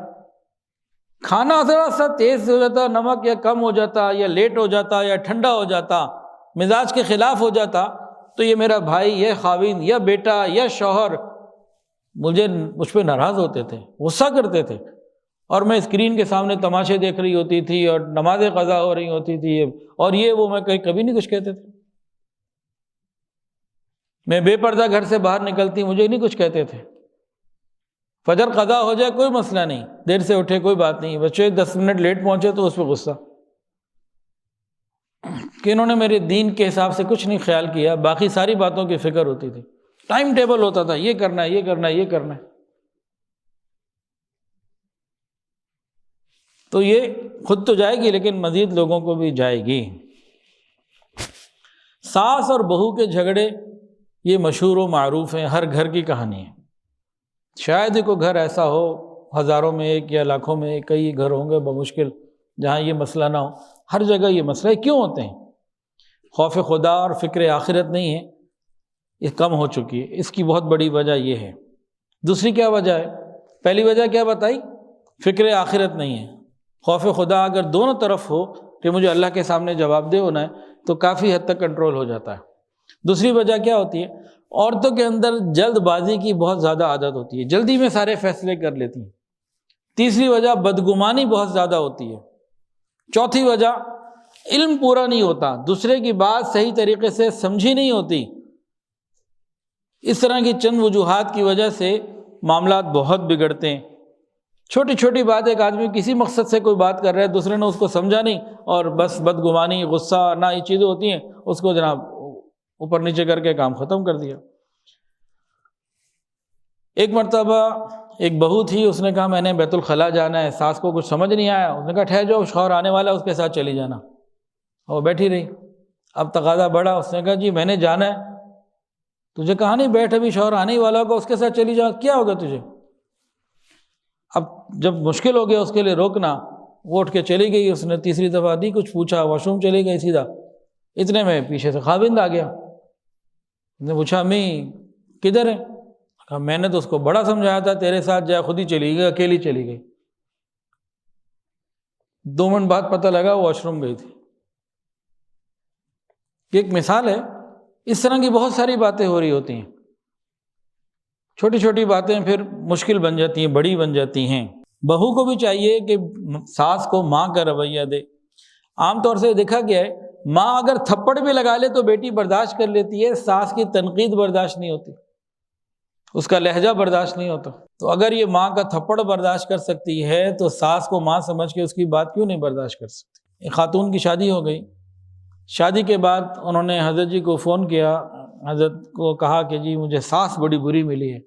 A: کھانا ذرا سا تیز ہو جاتا، نمک یا کم ہو جاتا، یا لیٹ ہو جاتا، یا ٹھنڈا ہو جاتا، مزاج کے خلاف ہو جاتا، تو یہ میرا بھائی، یہ خاوند، یا بیٹا، یا شوہر مجھ پہ ناراض ہوتے تھے، غصہ کرتے تھے، اور میں اسکرین کے سامنے تماشے دیکھ رہی ہوتی تھی اور نمازیں قضا ہو رہی ہوتی تھی، اور وہ میں کبھی نہیں کچھ کہتے تھے۔ میں بے پردہ گھر سے باہر نکلتی، مجھے نہیں کچھ کہتے تھے۔ فجر قضا ہو جائے کوئی مسئلہ نہیں، دیر سے اٹھے کوئی بات نہیں، بچے 10 منٹ لیٹ پہنچے تو اس پہ غصہ کہ انہوں نے میرے دین کے حساب سے کچھ نہیں خیال کیا، باقی ساری باتوں کی فکر ہوتی تھی، ٹائم ٹیبل ہوتا تھا، یہ کرنا ہے، یہ کرنا ہے، یہ کرنا ہے۔ تو یہ خود تو جائے گی لیکن مزید لوگوں کو بھی جائے گی۔ ساس اور بہو کے جھگڑے یہ مشہور و معروف ہیں، ہر گھر کی کہانی ہے۔ شاید ہی کوئی گھر ایسا ہو، ہزاروں میں ایک یا لاکھوں میں ایک، کئی گھر ہوں گے بمشکل جہاں یہ مسئلہ نہ ہو۔ ہر جگہ یہ مسئلہ کیوں ہوتے ہیں؟ خوف خدا اور فکر آخرت نہیں ہے، یہ کم ہو چکی ہے۔ اس کی بہت بڑی وجہ یہ ہے۔ دوسری کیا وجہ ہے؟ پہلی وجہ کیا بتائی؟ فکر آخرت نہیں ہے۔ خوف خدا اگر دونوں طرف ہو کہ مجھے اللہ کے سامنے جواب دہ ہونا ہے تو کافی حد تک کنٹرول ہو جاتا ہے۔ دوسری وجہ کیا ہوتی ہے؟ عورتوں کے اندر جلد بازی کی بہت زیادہ عادت ہوتی ہے، جلدی میں سارے فیصلے کر لیتی ہیں۔ تیسری وجہ بدگمانی بہت زیادہ ہوتی ہے۔ چوتھی وجہ علم پورا نہیں ہوتا، دوسرے کی بات صحیح طریقے سے سمجھی نہیں ہوتی۔ اس طرح کی چند وجوہات کی وجہ سے معاملات بہت بگڑتے ہیں۔ چھوٹی چھوٹی بات، ایک آدمی کسی مقصد سے کوئی بات کر رہا ہے، دوسرے نے اس کو سمجھا نہیں اور بس بدگمانی، غصہ، نہ یہ چیزیں ہوتی ہیں، اس کو جناب اوپر نیچے کر کے کام ختم کر دیا۔ ایک مرتبہ ایک بہو تھی، اس نے کہا میں نے بیت الخلاء جانا ہے، ساس کو کچھ سمجھ نہیں آیا، اس نے کہا ٹھہر جاؤ، شوہر آنے والا ہے، اس کے ساتھ چلی جانا۔ اور بیٹھی رہی۔ اب تقاضا بڑھا، اس نے کہا جی میں نے جانا ہے۔ تجھے کہا نہیں بیٹھ، ابھی شوہر آنے ہی والا ہوگا، اس کے ساتھ چلی جا، کیا ہوگا تجھے؟ اب جب مشکل ہو گیا اس کے لیے روکنا، وہ اٹھ کے چلی گئی۔ اس نے تیسری دفعہ نہیں کچھ پوچھا، واش روم چلی گئی سیدھا۔ اتنے میں پیچھے سے خاوند آ گیا۔ نے پوچھا امی کدھر ہے؟ کہا میں نے تو اس کو بڑا سمجھایا تھا تیرے ساتھ جائے، خود ہی چلی گئی، اکیلی چلی گئی۔ 2 منٹ بعد پتہ لگا وہ واش روم گئی تھی۔ یہ ایک مثال ہے اس طرح کی بہت ساری باتیں ہو رہی ہوتی ہیں، چھوٹی چھوٹی باتیں پھر مشکل بن جاتی ہیں، بڑی بن جاتی ہیں۔ بہو کو بھی چاہیے کہ ساس کو ماں کا رویہ دے۔ عام طور سے دیکھا گیا ہے ماں اگر تھپڑ بھی لگا لے تو بیٹی برداشت کر لیتی ہے، ساس کی تنقید برداشت نہیں ہوتی، اس کا لہجہ برداشت نہیں ہوتا۔ تو اگر یہ ماں کا تھپڑ برداشت کر سکتی ہے تو ساس کو ماں سمجھ کے اس کی بات کیوں نہیں برداشت کر سکتی؟ ایک خاتون کی شادی ہو گئی، شادی کے بعد انہوں نے حضرت جی کو فون کیا، حضرت کو کہا کہ جی مجھے ساس بڑی بری ملی ہے۔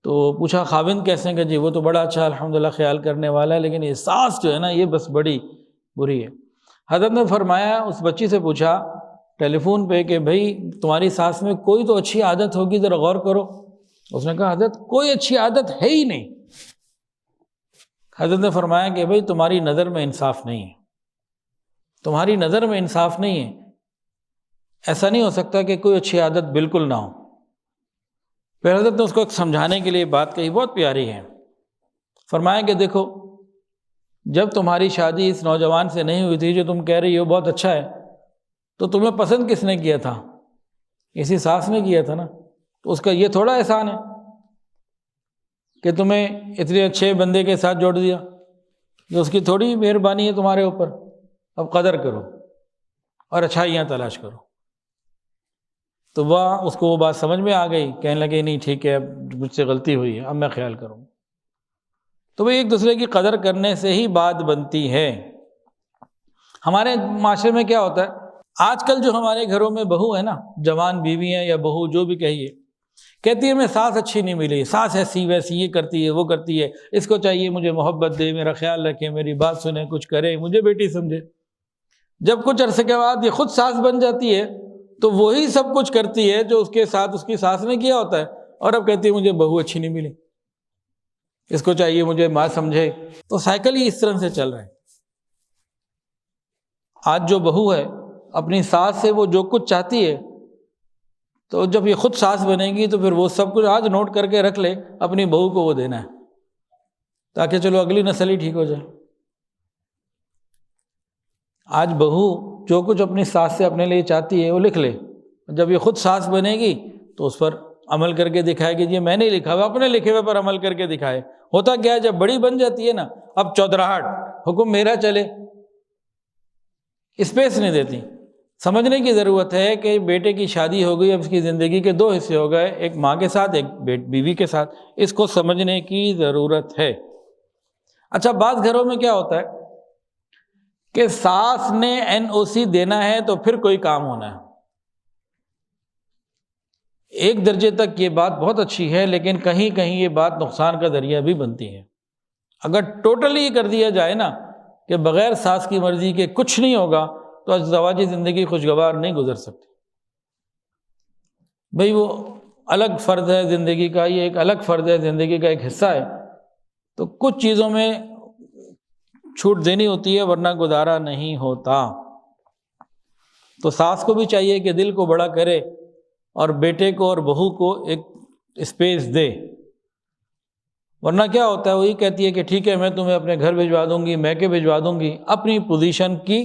A: تو پوچھا خاوند کیسے ہیں؟ کہ جی وہ تو بڑا اچھا الحمدللہ خیال کرنے والا ہے، لیکن یہ ساس جو ہے نا یہ بس بڑی بری ہے۔ حضرت نے فرمایا، اس بچی سے پوچھا ٹیلی فون پہ کہ بھئی تمہاری ساس میں کوئی تو اچھی عادت ہوگی، ذرا غور کرو۔ اس نے کہا حضرت کوئی اچھی عادت ہے ہی نہیں۔ حضرت نے فرمایا کہ بھئی تمہاری نظر میں انصاف نہیں ہے، تمہاری نظر میں انصاف نہیں ہے، ایسا نہیں ہو سکتا کہ کوئی اچھی عادت بالکل نہ ہو۔ پھر حضرت نے اس کو سمجھانے کے لیے بات کہی، بہت پیاری ہے۔ فرمایا کہ دیکھو جب تمہاری شادی اس نوجوان سے نہیں ہوئی تھی جو تم کہہ رہی ہو بہت اچھا ہے، تو تمہیں پسند کس نے کیا تھا؟ اسی ساس نے کیا تھا نا۔ تو اس کا یہ تھوڑا احسان ہے کہ تمہیں اتنے اچھے بندے کے ساتھ جوڑ دیا، جو اس کی تھوڑی مہربانی ہے تمہارے اوپر۔ اب قدر کرو اور اچھائیاں تلاش کرو۔ تو وہ اس کو وہ بات سمجھ میں آ گئی، کہنے لگے نہیں ٹھیک ہے، اب مجھ سے غلطی ہوئی ہے، اب میں خیال کروں۔ تو وہ ایک دوسرے کی قدر کرنے سے ہی بات بنتی ہے۔ ہمارے معاشرے میں کیا ہوتا ہے، آج کل جو ہمارے گھروں میں بہو ہے نا، جوان بیوی ہیں یا بہو جو بھی کہیے، کہتی ہے میں ساس اچھی نہیں ملی، ساس ایسی ویسی، یہ کرتی ہے وہ کرتی ہے، اس کو چاہیے مجھے محبت دے، میرا خیال رکھے، میری بات سنے، کچھ کرے، مجھے بیٹی سمجھے۔ جب کچھ عرصے کے بعد یہ خود ساس بن جاتی ہے تو وہی سب کچھ کرتی ہے جو اس کے ساتھ اس کی ساس نے کیا ہوتا ہے، اور اب کہتی ہے مجھے بہو اچھی نہیں ملی، اس کو چاہیے مجھے ماں سمجھے۔ تو سائیکل ہی اس طرح سے چل رہا ہے۔ آج جو بہو ہے اپنی ساس سے وہ جو کچھ چاہتی ہے، تو جب یہ خود ساس بنے گی تو پھر وہ سب کچھ آج نوٹ کر کے رکھ لے، اپنی بہو کو وہ دینا ہے تاکہ چلو اگلی نسل ہی ٹھیک ہو جائے۔ آج بہو جو کچھ اپنی ساس سے اپنے لیے چاہتی ہے وہ لکھ لے، جب یہ خود ساس بنے گی تو اس پر عمل کر کے دکھائے گی، یہ میں نے لکھا ہوا، اپنے لکھے ہوئے پر عمل کر کے دکھائے۔ ہوتا کیا ہے جب بڑی بن جاتی ہے نا، اب چودراہٹ، حکم میرا چلے، اسپیس نہیں دیتی۔ سمجھنے کی ضرورت ہے کہ بیٹے کی شادی ہو گئی، اب اس کی زندگی کے 2 حصے ہو گئے، ایک ماں کے ساتھ ایک بیوی کے ساتھ، اس کو سمجھنے کی ضرورت ہے۔ اچھا بعض گھروں میں کیا ہوتا ہے کہ ساس نے NOC دینا ہے تو پھر کوئی کام ہونا ہے۔ ایک درجے تک یہ بات بہت اچھی ہے، لیکن کہیں کہیں یہ بات نقصان کا ذریعہ بھی بنتی ہے۔ اگر ٹوٹلی یہ کر دیا جائے نا کہ بغیر ساس کی مرضی کے کچھ نہیں ہوگا تو ازدواجی زندگی خوشگوار نہیں گزر سکتی۔ بھئی وہ الگ فرد ہے زندگی کا، یہ ایک الگ فرد ہے زندگی کا، ایک حصہ ہے، تو کچھ چیزوں میں چھوٹ دینی ہوتی ہے ورنہ گزارا نہیں ہوتا۔ تو ساس کو بھی چاہیے کہ دل کو بڑا کرے اور بیٹے کو اور بہو کو ایک اسپیس دے، ورنہ کیا ہوتا ہے وہی کہتی ہے کہ ٹھیک ہے میں تمہیں اپنے گھر بھجوا دوں گی، میکے بھجوا دوں گی، اپنی پوزیشن کی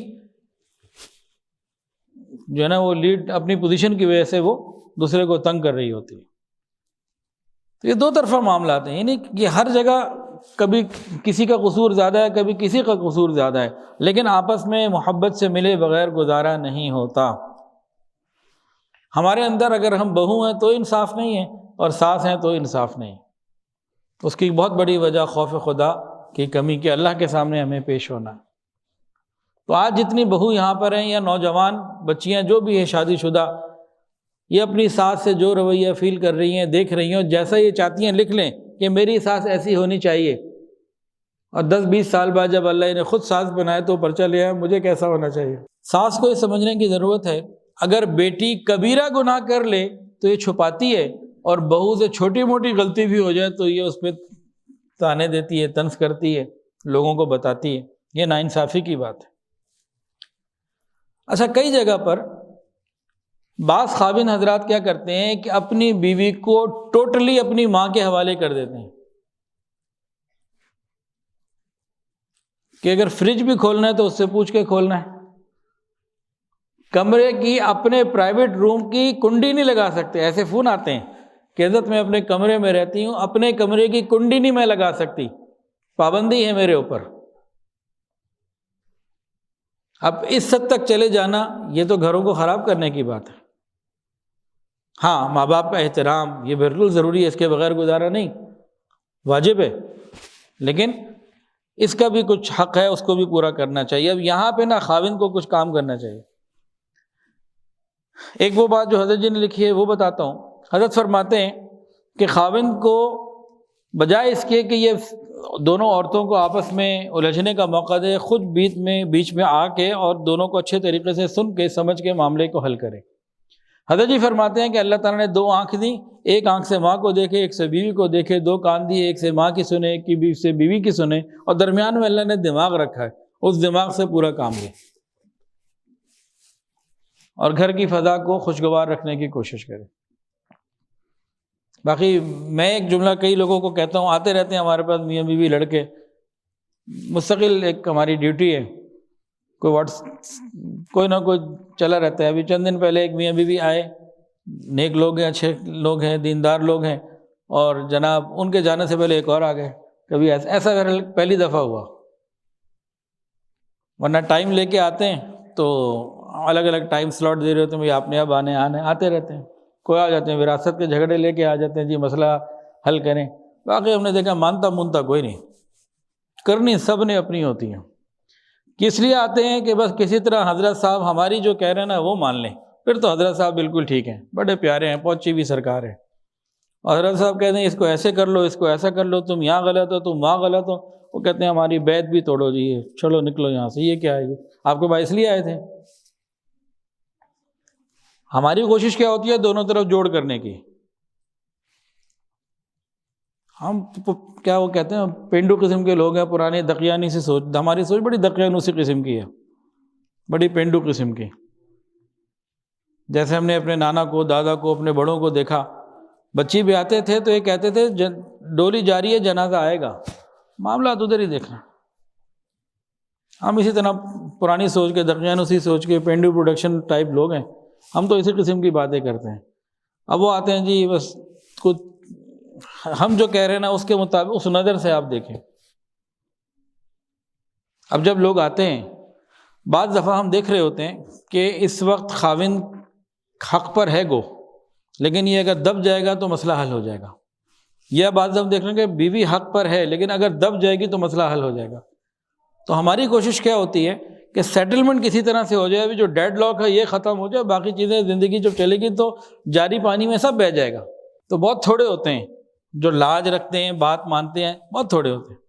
A: جو ہے نا وہ لیڈ، اپنی پوزیشن کی وجہ سے وہ دوسرے کو تنگ کر رہی ہوتی ہے۔ تو یہ 2 طرفہ معاملات ہیں، یعنی کہ ہر جگہ کبھی کسی کا قصور زیادہ ہے، کبھی کسی کا قصور زیادہ ہے، لیکن آپس میں محبت سے ملے بغیر گزارا نہیں ہوتا۔ ہمارے اندر اگر ہم بہو ہیں تو انصاف نہیں ہے اور ساس ہیں تو انصاف نہیں، اس کی بہت بڑی وجہ خوف خدا کی کمی کہ اللہ کے سامنے ہمیں پیش ہونا ہے۔ تو آج جتنی بہو یہاں پر ہیں یا نوجوان بچیاں جو بھی ہیں شادی شدہ، یہ اپنی ساس سے جو رویہ فیل کر رہی ہیں، دیکھ رہی ہیں، جیسا یہ چاہتی ہیں لکھ لیں کہ میری ساس ایسی ہونی چاہیے، اور 10-20 سال بعد جب اللہ نے خود ساس بنائے تو پرچہ لے آئے مجھے کیسا ہونا چاہیے۔ ساس کو یہ سمجھنے کی ضرورت ہے اگر بیٹی کبیرہ گناہ کر لے تو یہ چھپاتی ہے، اور بہو سے چھوٹی موٹی غلطی بھی ہو جائے تو یہ اس پہ تانے دیتی ہے، طنز کرتی ہے، لوگوں کو بتاتی ہے، یہ ناانصافی کی بات ہے۔ اچھا کئی جگہ پر بعض خاوند حضرات کیا کرتے ہیں کہ اپنی بیوی کو ٹوٹلی اپنی ماں کے حوالے کر دیتے ہیں کہ اگر فریج بھی کھولنا ہے تو اس سے پوچھ کے کھولنا ہے، کمرے کی اپنے پرائیویٹ روم کی کنڈی نہیں لگا سکتے. ایسے فون آتے ہیں کہ حضرت میں اپنے کمرے میں رہتی ہوں, اپنے کمرے کی کنڈی نہیں میں لگا سکتی, پابندی ہے میرے اوپر. اب اس حد تک چلے جانا یہ تو گھروں کو خراب کرنے کی بات ہے. ہاں, ماں باپ کا احترام یہ بالکل ضروری ہے, اس کے بغیر گزارا نہیں, واجب ہے, لیکن اس کا بھی کچھ حق ہے, اس کو بھی پورا کرنا چاہیے. اب یہاں پہ نا خاوند کو کچھ کام کرنا چاہیے. ایک وہ بات جو حضرت جی نے لکھی ہے وہ بتاتا ہوں. حضرت فرماتے ہیں کہ خاوند کو بجائے اس کے کہ یہ دونوں عورتوں کو آپس میں الجھنے کا موقع دے, خود بیچ میں آ کے اور دونوں کو اچھے طریقے سے سن کے سمجھ کے معاملے کو حل کرے. حضرت جی فرماتے ہیں کہ اللہ تعالیٰ نے 2 آنکھ دی, ایک آنکھ سے ماں کو دیکھے, ایک سے بیوی کو دیکھے, 2 کان دیے, ایک سے ماں کی سنے, ایک کی سے بیوی کی سنے, اور درمیان میں اللہ نے دماغ رکھا ہے, اس دماغ سے پورا کام لے اور گھر کی فضا کو خوشگوار رکھنے کی کوشش کرے. باقی میں ایک جملہ کئی لوگوں کو کہتا ہوں, آتے رہتے ہیں ہمارے پاس میاں بیوی لڑکے, مستقل ایک ہماری ڈیوٹی ہے, کوئی نہ کوئی چلا رہتا ہے. ابھی چند دن پہلے ایک میاں بیوی آئے, نیک لوگ ہیں, اچھے لوگ ہیں, دیندار لوگ ہیں, اور جناب ان کے جانے سے پہلے ایک اور آ گئے. کبھی ایسا پہلی دفعہ ہوا, ورنہ ٹائم لے کے آتے ہیں تو الگ الگ ٹائم سلاٹ دے رہے ہوتے ہیں, بھائی آپ نے اب آتے رہتے ہیں. کوئی آ جاتے ہیں وراثت کے جھگڑے لے کے آ جاتے ہیں, جی مسئلہ حل کریں. باقی ہم نے دیکھا مانتا کوئی نہیں, کرنی سب نے اپنی ہوتی ہیں. کس لیے آتے ہیں کہ بس کسی طرح حضرت صاحب ہماری جو کہہ رہے ہیں نا وہ مان لیں, پھر تو حضرت صاحب بالکل ٹھیک ہیں, بڑے پیارے ہیں, پہنچی بھی سرکار ہے. اور حضرت صاحب کہتے ہیں اس کو ایسے کر لو, اس کو ایسا کر لو, تم یہاں غلط ہو, تم وہاں غلط ہو. وہ کہتے ہیں ہماری بیعت بھی توڑو جی, چلو نکلو یہاں سے. یہ کیا ہے, یہ آپ کے بھائی اس لیے آئے تھے. ہماری کوشش کیا ہوتی ہے دونوں طرف جوڑ کرنے کی. ہم کیا وہ کہتے ہیں پینڈو قسم کے لوگ ہیں, پرانی دقیانی سی سوچ, ہماری سوچ بڑی دقیانوسی قسم کی ہے, بڑی پینڈو قسم کی. جیسے ہم نے اپنے نانا کو, دادا کو, اپنے بڑوں کو دیکھا, بچی بھی آتے تھے تو یہ کہتے تھے ڈولی جاری ہے, جنازہ آئے گا, معاملات ادھر ہی دیکھنا. ہم اسی طرح پرانی سوچ کے, دقیانوسی سوچ کے, پینڈو پروڈکشن ٹائپ لوگ ہیں, ہم تو اسی قسم کی باتیں کرتے ہیں. اب وہ آتے ہیں جی بس کچھ ہم جو کہہ رہے ہیں نا اس کے مطابق, اس نظر سے آپ دیکھیں. اب جب لوگ آتے ہیں, بعض دفعہ ہم دیکھ رہے ہوتے ہیں کہ اس وقت خاوند حق پر ہے گو, لیکن یہ اگر دب جائے گا تو مسئلہ حل ہو جائے گا. یا بعض دفعہ دیکھ لیں کہ بیوی حق پر ہے لیکن اگر دب جائے گی تو مسئلہ حل ہو جائے گا. تو ہماری کوشش کیا ہوتی ہے کہ سیٹلمنٹ کسی طرح سے ہو جائے, ابھی جو ڈیڈ لاک ہے یہ ختم ہو جائے, باقی چیزیں زندگی جب چلے گی تو جاری پانی میں سب بہہ جائے گا. تو بہت تھوڑے ہوتے ہیں جو لاج رکھتے ہیں, بات مانتے ہیں, بہت تھوڑے ہوتے ہیں.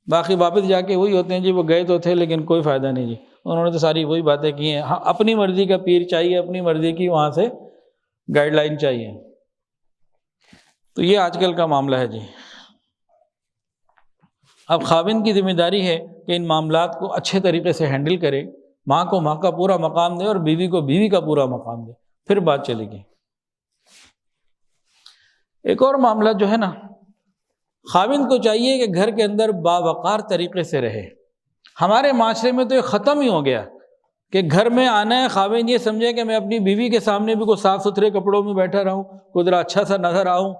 A: باقی واپس جا کے وہی ہوتے ہیں جی وہ گئے تو تھے لیکن کوئی فائدہ نہیں جی, انہوں نے تو ساری وہی باتیں کی ہیں. ہاں, اپنی مرضی کا پیر چاہیے, اپنی مرضی کی وہاں سے گائیڈ لائن چاہیے. تو یہ آج کل کا معاملہ ہے جی. اب خاوند کی ذمہ داری ہے کہ ان معاملات کو اچھے طریقے سے ہینڈل کرے, ماں کو ماں کا پورا مقام دے اور بیوی کو بیوی کا پورا مقام دے, پھر بات چلے گی. ایک اور معاملہ جو ہے نا, خاوند کو چاہیے کہ گھر کے اندر باوقار طریقے سے رہے. ہمارے معاشرے میں تو یہ ختم ہی ہو گیا کہ گھر میں آنا ہے, خاوند یہ سمجھے کہ میں اپنی بیوی کے سامنے بھی کوئی صاف ستھرے کپڑوں میں بیٹھا رہوں, کوئی ذرا اچھا سا نظر آؤں,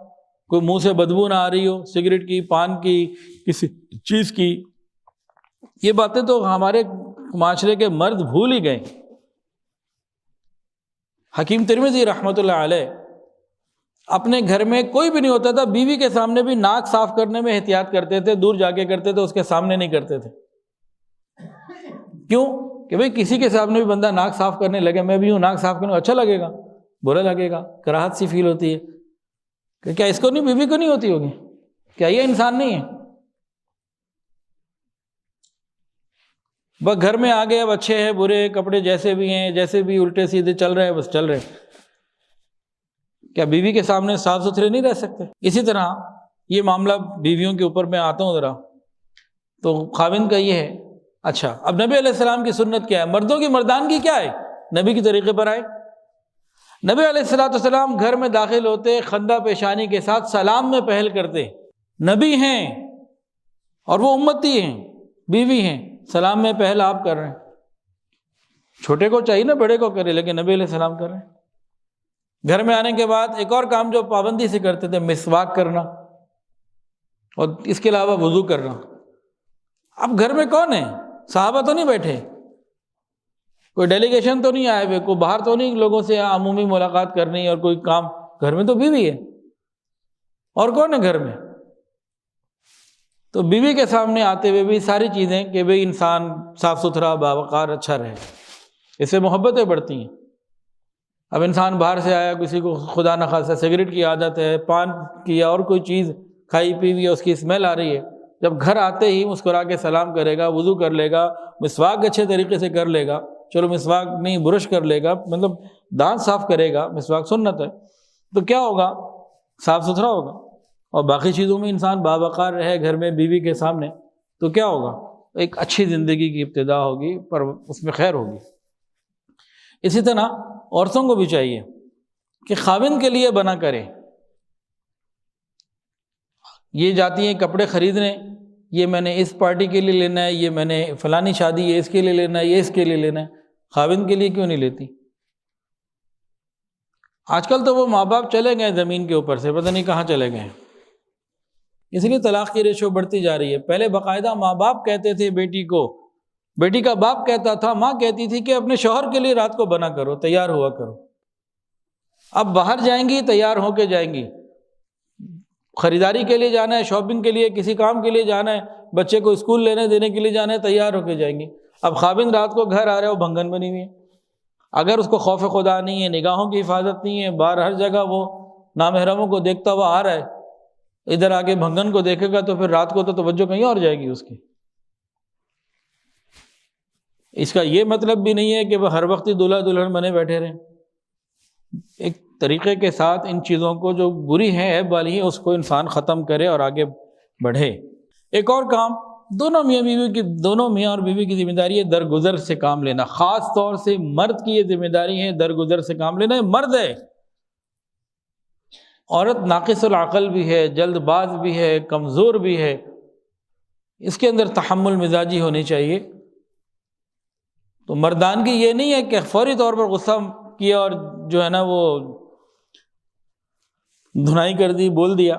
A: کوئی منہ سے بدبو نہ آ رہی ہو, سگریٹ کی, پان کی, کسی چیز کی. یہ باتیں تو ہمارے معاشرے کے مرد بھول ہی گئے. حکیم ترمذی رحمۃ اللہ علیہ اپنے گھر میں کوئی بھی نہیں ہوتا تھا, بیوی کے سامنے بھی ناک صاف کرنے میں احتیاط کرتے تھے, دور جا کے کرتے تھے, اس کے سامنے نہیں کرتے تھے. کیوں کہ بھئی کسی کے سامنے بھی بندہ ناک صاف کرنے لگے, میں بھی ہوں ناک صاف کروں, اچھا لگے گا, برا لگے گا, کراہت سی فیل ہوتی ہے کہ کیا اس کو نہیں, بیوی کو نہیں ہوتی ہوگی, کیا یہ انسان نہیں ہے. بس گھر میں آ گئے, اب اچھے ہیں برے کپڑے جیسے بھی ہیں, جیسے بھی الٹے سیدھے چل رہے ہیں, بس چل رہے ہیں. کیا بیوی کے سامنے صاف ستھرے نہیں رہ سکتے؟ اسی طرح یہ معاملہ بیویوں کے اوپر میں آتا ہوں ذرا. تو خاوند کا یہ ہے. اچھا, اب نبی علیہ السلام کی سنت کیا ہے, مردوں کی مردانگی کیا ہے؟ نبی کے طریقے پر آئے. نبی علیہ السلام گھر میں داخل ہوتے, خندہ پیشانی کے ساتھ سلام میں پہل کرتے. نبی ہیں اور وہ امتی ہیں, بیوی ہیں, سلام میں پہل آپ کر رہے ہیں. چھوٹے کو چاہیے نا بڑے کو کرے، لیکن نبی علیہ السلام کر رہے ہیں۔ گھر میں آنے کے بعد ایک اور کام جو پابندی سے کرتے تھے، مسواک کرنا، اور اس کے علاوہ وضو کرنا۔ اب گھر میں کون ہے؟ صحابہ تو نہیں بیٹھے، کوئی ڈیلیگیشن تو نہیں آئے ہوئے، کوئی باہر تو نہیں لوگوں سے عمومی ملاقات کرنی اور کوئی کام، گھر میں تو بیوی ہے، اور کون ہے گھر میں؟ تو بیوی کے سامنے آتے ہوئے بھی ساری چیزیں کہ بھئی انسان صاف ستھرا باوقار اچھا رہے، اس سے محبتیں بڑھتی ہیں۔ اب انسان باہر سے آیا، کسی کو خدا نخواستہ سگریٹ کی عادت ہے، پان کی یا اور کوئی چیز کھائی پی ہوئی ہے، اس کی اسمیل آ رہی ہے، جب گھر آتے ہی مسکرا کے سلام کرے گا، وضو کر لے گا، مسواک اچھے طریقے سے کر لے گا، چلو مسواک نہیں برش کر لے گا، مطلب دانت صاف کرے گا، مسواک سنت ہے، تو کیا ہوگا؟ صاف ستھرا ہوگا، اور باقی چیزوں میں انسان باوقار رہے گھر میں بیوی کے سامنے، تو کیا ہوگا؟ ایک اچھی زندگی کی ابتدا ہوگی، پر اس میں خیر ہوگی۔ اسی طرح عورتوں کو بھی چاہیے کہ خاوند کے لیے بنا کرے، یہ جاتی ہیں کپڑے خریدنے، یہ میں نے اس پارٹی کے لیے لینا ہے، یہ میں نے فلانی شادی یہ اس کے لیے لینا ہے، یہ اس کے لیے لینا ہے، خاوند کے لیے کیوں نہیں لیتی؟ آج کل تو وہ ماں باپ چلے گئے زمین کے اوپر سے، پتہ نہیں کہاں چلے گئے، اس لیے طلاق کی ریشو بڑھتی جا رہی ہے۔ پہلے باقاعدہ ماں باپ کہتے تھے بیٹی کو، بیٹی کا باپ کہتا تھا، ماں کہتی تھی کہ اپنے شوہر کے لیے رات کو بنا کرو، تیار ہوا کرو۔ اب باہر جائیں گی تیار ہو کے جائیں گی، خریداری کے لیے جانا ہے، شاپنگ کے لیے، کسی کام کے لیے جانا ہے، بچے کو اسکول لینے دینے کے لیے جانا ہے، تیار ہو کے جائیں گی۔ اب خاوند رات کو گھر آ رہے ہو، بھنگن بنی ہوئی ہے، اگر اس کو خوف خدا نہیں ہے، نگاہوں کی حفاظت نہیں ہے، باہر ہر جگہ وہ نامحرموں کو دیکھتا ہوا آ رہا ہے، ادھر آگے بھنگن کو دیکھے گا تو پھر رات کو تو توجہ کہیں اور جائے گی اس کی۔ اس کا یہ مطلب بھی نہیں ہے کہ وہ ہر وقت دلہا دلہن بنے بیٹھے رہیں، ایک طریقے کے ساتھ ان چیزوں کو جو بری ہیں عیب والی ہیں اس کو انسان ختم کرے اور آگے بڑھے۔ ایک اور کام دونوں میاں اور بیوی کی ذمہ داری ہے درگزر سے کام لینا، خاص طور سے مرد کی یہ ذمہ داری ہے درگزر سے کام لینا۔ مرد ہے، عورت ناقص العقل بھی ہے، جلد باز بھی ہے، کمزور بھی ہے، اس کے اندر تحمل مزاجی ہونی چاہیے۔ تو مردانگی یہ نہیں ہے کہ فوری طور پر غصہ کیا اور جو ہے نا وہ دھنائی کر دی، بول دیا،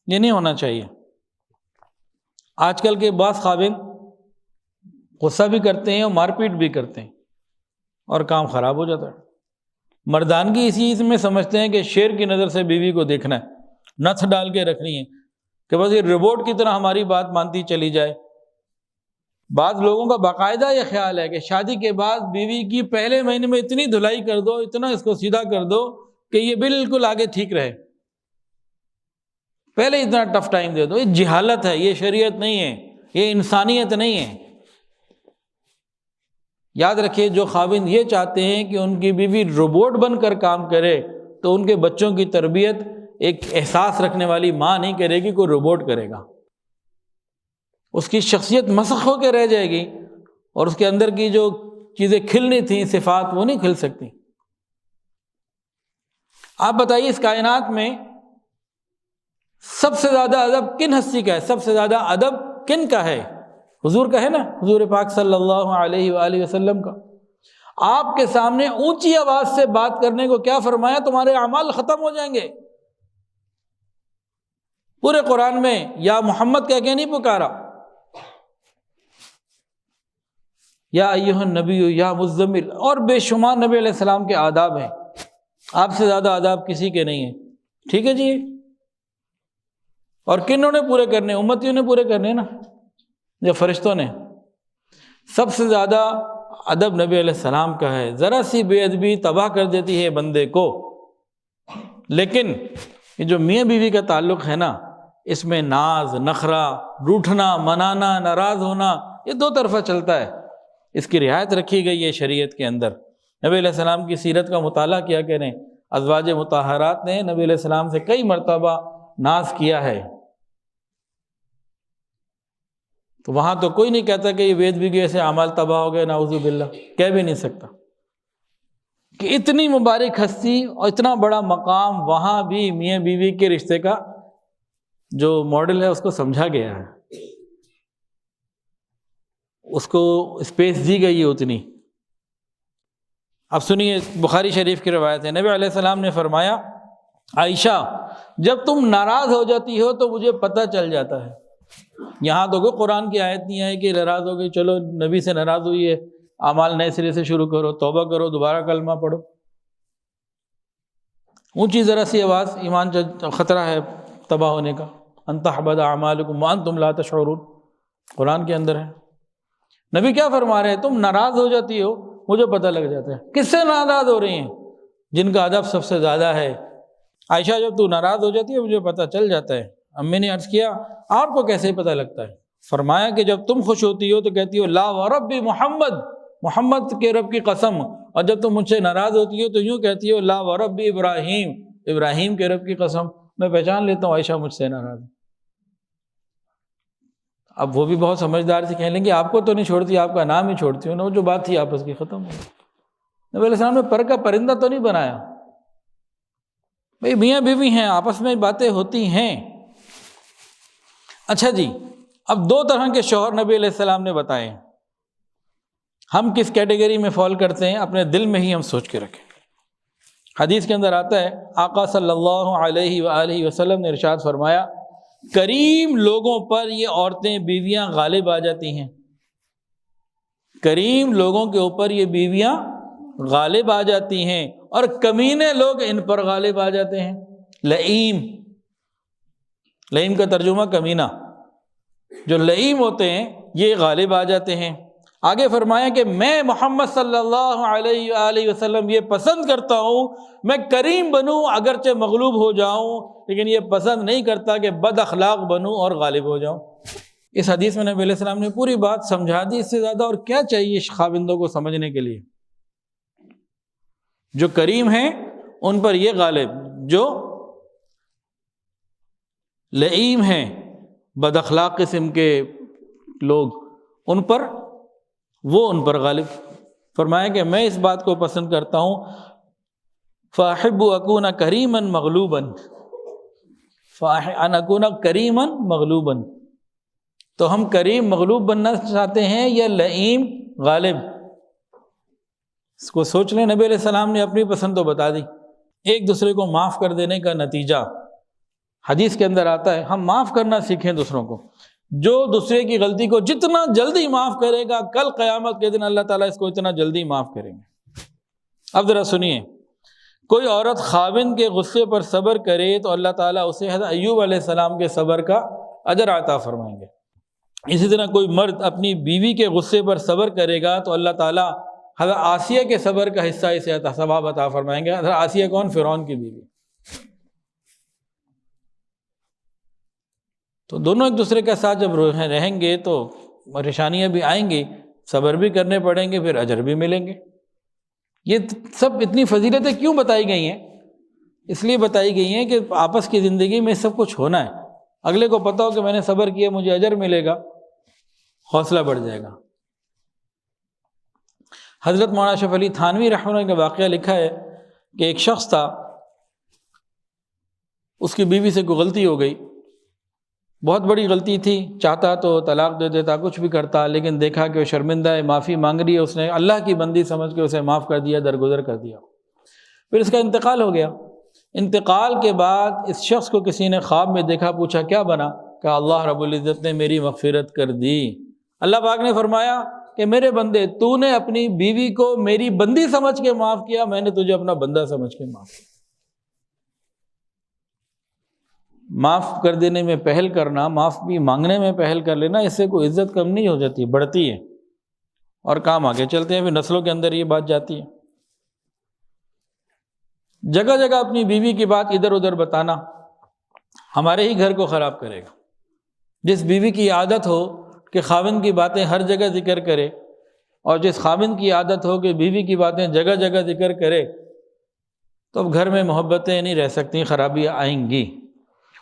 A: یہ نہیں ہونا چاہیے۔ آج کل کے بعض خاوند غصہ بھی کرتے ہیں اور مار پیٹ بھی کرتے ہیں اور کام خراب ہو جاتا ہے۔ مردانگی اسی میں سمجھتے ہیں کہ شیر کی نظر سے بیوی کو دیکھنا ہے، نتھ ڈال کے رکھنی ہے کہ بس یہ روبوٹ کی طرح ہماری بات مانتی چلی جائے۔ بعض لوگوں کا باقاعدہ یہ خیال ہے کہ شادی کے بعد بیوی کی پہلے مہینے میں اتنی دھلائی کر دو، اتنا اس کو سیدھا کر دو کہ یہ بالکل آگے ٹھیک رہے، پہلے اتنا ٹف ٹائم دے دو۔ یہ جہالت ہے، یہ شریعت نہیں ہے، یہ انسانیت نہیں ہے۔ یاد رکھیے جو خاوند یہ چاہتے ہیں کہ ان کی بیوی روبوٹ بن کر کام کرے تو ان کے بچوں کی تربیت ایک احساس رکھنے والی ماں نہیں کرے گی، کوئی روبوٹ کرے گا، اس کی شخصیت مسخ ہو کے رہ جائے گی اور اس کے اندر کی جو چیزیں کھلنی تھیں صفات وہ نہیں کھل سکتی۔ آپ بتائیے اس کائنات میں سب سے زیادہ ادب کن ہستی کا ہے؟ سب سے زیادہ ادب کن کا ہے؟ حضور کا ہے نا، حضور پاک صلی اللہ علیہ وآلہ وسلم کا۔ آپ کے سامنے اونچی آواز سے بات کرنے کو کیا فرمایا؟ تمہارے اعمال ختم ہو جائیں گے۔ پورے قرآن میں یا محمد کہہ کے نہیں پکارا، یا ایھا النبی یا مزمل، اور بے شمار نبی علیہ السلام کے آداب ہیں، آپ سے زیادہ آداب کسی کے نہیں ہیں۔ ٹھیک ہے جی، اور کنہوں نے پورے کرنے؟ امتیوں نے پورے کرنے نا، یا فرشتوں نے؟ سب سے زیادہ ادب نبی علیہ السلام کا ہے۔ ذرا سی بے ادبی تباہ کر دیتی ہے بندے کو۔ لیکن یہ جو میاں بیوی کا تعلق ہے نا، اس میں ناز، نخرہ، روٹھنا، منانا، ناراض ہونا، یہ دو طرفہ چلتا ہے، اس کی رعایت رکھی گئی ہے شریعت کے اندر۔ نبی علیہ السلام کی سیرت کا مطالعہ کیا کریں، ازواج مطہرات نے نبی علیہ السلام سے کئی مرتبہ ناز کیا ہے، تو وہاں تو کوئی نہیں کہتا کہ یہ وید بھی گئے سے اعمال تباہ ہو گئے، نعوذ باللہ، کہہ بھی نہیں سکتا کہ اتنی مبارک ہستی اور اتنا بڑا مقام، وہاں بھی میاں بیوی کے رشتے کا جو ماڈل ہے اس کو سمجھا گیا ہے، اس کو اسپیس دی گئی ہے اتنی۔ اب سنیے، بخاری شریف کی روایت ہے، نبی علیہ السلام نے فرمایا، عائشہ جب تم ناراض ہو جاتی ہو تو مجھے پتہ چل جاتا ہے۔ یہاں تو کوئی قرآن کی آیت نہیں آئی کہ ناراض ہو گئی چلو نبی سے ناراض ہوئی ہے، اعمال نئے سرے سے شروع کرو، توبہ کرو، دوبارہ کلمہ پڑھو۔ اونچی ذرا سی آواز، ایمان خطرہ ہے تباہ ہونے کا، ان تحبط اعمالکم وانتم لا تشعرون، قرآن کے اندر ہے۔ نبی کیا فرما رہے ہیں؟ تم ناراض ہو جاتی ہو مجھے پتہ لگ جاتا ہے۔ کس سے ناراض ہو رہی ہیں؟ جن کا ادب سب سے زیادہ ہے۔ عائشہ جب تو ناراض ہو جاتی ہے مجھے پتہ چل جاتا ہے۔ امی نے عرض کیا آپ کو کیسے پتہ لگتا ہے؟ فرمایا کہ جب تم خوش ہوتی ہو تو کہتی ہو لا ورب محمد، محمد کے رب کی قسم، اور جب تم مجھ سے ناراض ہوتی ہو تو یوں کہتی ہو لا ورب ابراہیم، ابراہیم کے رب کی قسم۔ میں پہچان لیتا ہوں عائشہ مجھ سے ناراض ہے۔ اب وہ بھی بہت سمجھدار سے کہہ لیں گے آپ کو تو نہیں چھوڑتی، آپ کا نام ہی چھوڑتی ہو نا، وہ جو بات تھی آپس کی ختم ہو گئی۔ نبی علیہ السلام نے پر کا پرندہ تو نہیں بنایا، بھئی میاں بیوی ہیں آپس میں باتیں ہوتی ہیں۔ اچھا جی، اب دو طرح کے شوہر نبی علیہ السلام نے بتائے، ہم کس کیٹیگری میں فال کرتے ہیں اپنے دل میں ہی ہم سوچ کے رکھیں۔ حدیث کے اندر آتا ہے آقا صلی اللہ علیہ وآلہ وسلم نے ارشاد فرمایا، کریم لوگوں پر یہ عورتیں بیویاں غالب آ جاتی ہیں، کریم لوگوں کے اوپر یہ بیویاں غالب آ جاتی ہیں، اور کمینے لوگ ان پر غالب آ جاتے ہیں۔ لئیم، لئیم کا ترجمہ کمینہ، جو لئیم ہوتے ہیں یہ غالب آ جاتے ہیں۔ آگے فرمایا کہ میں محمد صلی اللہ علیہ وآلہ وسلم یہ پسند کرتا ہوں میں کریم بنوں اگرچہ مغلوب ہو جاؤں، لیکن یہ پسند نہیں کرتا کہ بد اخلاق بنوں اور غالب ہو جاؤں۔ اس حدیث میں نبی علیہ السلام نے پوری بات سمجھا دی، اس سے زیادہ اور کیا چاہیے خاوندوں کو سمجھنے کے لیے۔ جو کریم ہیں ان پر یہ غالب، جو لئیم ہیں بد اخلاق قسم کے لوگ ان پر غالب۔ فرمایا کہ میں اس بات کو پسند کرتا ہوں، فاحب اکون کریما مغلوبا، ان اکون کریما مغلوبا، تو ہم کریم مغلوب بننا چاہتے ہیں یا لئیم غالب؟ اس کو سوچ لیں۔ نبی علیہ السلام نے اپنی پسند تو بتا دی۔ ایک دوسرے کو معاف کر دینے کا نتیجہ حدیث کے اندر آتا ہے، ہم معاف کرنا سیکھیں دوسروں کو۔ جو دوسرے کی غلطی کو جتنا جلدی معاف کرے گا، کل قیامت کے دن اللہ تعالیٰ اس کو اتنا جلدی معاف کریں گے۔ اب ذرا سنیے، کوئی عورت خاوند کے غصے پر صبر کرے تو اللہ تعالیٰ اسے حضرت ایوب علیہ السلام کے صبر کا اجر عطا فرمائیں گے۔ اسی طرح کوئی مرد اپنی بیوی کے غصے پر صبر کرے گا تو اللہ تعالیٰ حضرت آسیہ کے صبر کا حصہ اسے ثواب عطا فرمائیں گے۔ حضرت آسیہ کون؟ فرعون کی بیوی۔ تو دونوں ایک دوسرے کے ساتھ جب رہیں گے تو پریشانیاں بھی آئیں گی، صبر بھی کرنے پڑیں گے، پھر اجر بھی ملیں گے۔ یہ سب اتنی فضیلتیں کیوں بتائی گئی ہیں؟ اس لیے بتائی گئی ہیں کہ آپس کی زندگی میں سب کچھ ہونا ہے۔ اگلے کو پتہ ہو کہ میں نے صبر کیا مجھے اجر ملے گا، حوصلہ بڑھ جائے گا۔ حضرت مولانا اشرف علی تھانوی رحمہ اللہ کا واقعہ لکھا ہے کہ ایک شخص تھا، اس کی بیوی سے کوئی غلطی ہو گئی، بہت بڑی غلطی تھی، چاہتا تو طلاق دے دیتا، کچھ بھی کرتا، لیکن دیکھا کہ وہ شرمندہ ہے، معافی مانگ رہی ہے، اس نے اللہ کی بندی سمجھ کے اسے معاف کر دیا، درگزر کر دیا۔ پھر اس کا انتقال ہو گیا۔ انتقال کے بعد اس شخص کو کسی نے خواب میں دیکھا، پوچھا کیا بنا؟ کہا اللہ رب العزت نے میری مغفرت کر دی۔ اللہ پاک نے فرمایا کہ میرے بندے، تو نے اپنی بیوی کو میری بندی سمجھ کے معاف کیا، میں نے تجھے اپنا بندہ سمجھ کے معاف کیا۔ معاف کر دینے میں پہل کرنا، معاف بھی مانگنے میں پہل کر لینا، اس سے کوئی عزت کم نہیں ہو جاتی، بڑھتی ہے اور کام آگے چلتے ہیں۔ پھر نسلوں کے اندر یہ بات جاتی ہے۔ جگہ جگہ اپنی بیوی کی بات ادھر ادھر بتانا ہمارے ہی گھر کو خراب کرے گا۔ جس بیوی کی عادت ہو کہ خاوند کی باتیں ہر جگہ ذکر کرے، اور جس خاوند کی عادت ہو کہ بیوی کی باتیں جگہ جگہ ذکر کرے، تو اب گھر میں محبتیں نہیں رہ سکتی، خرابیاں آئیں گی۔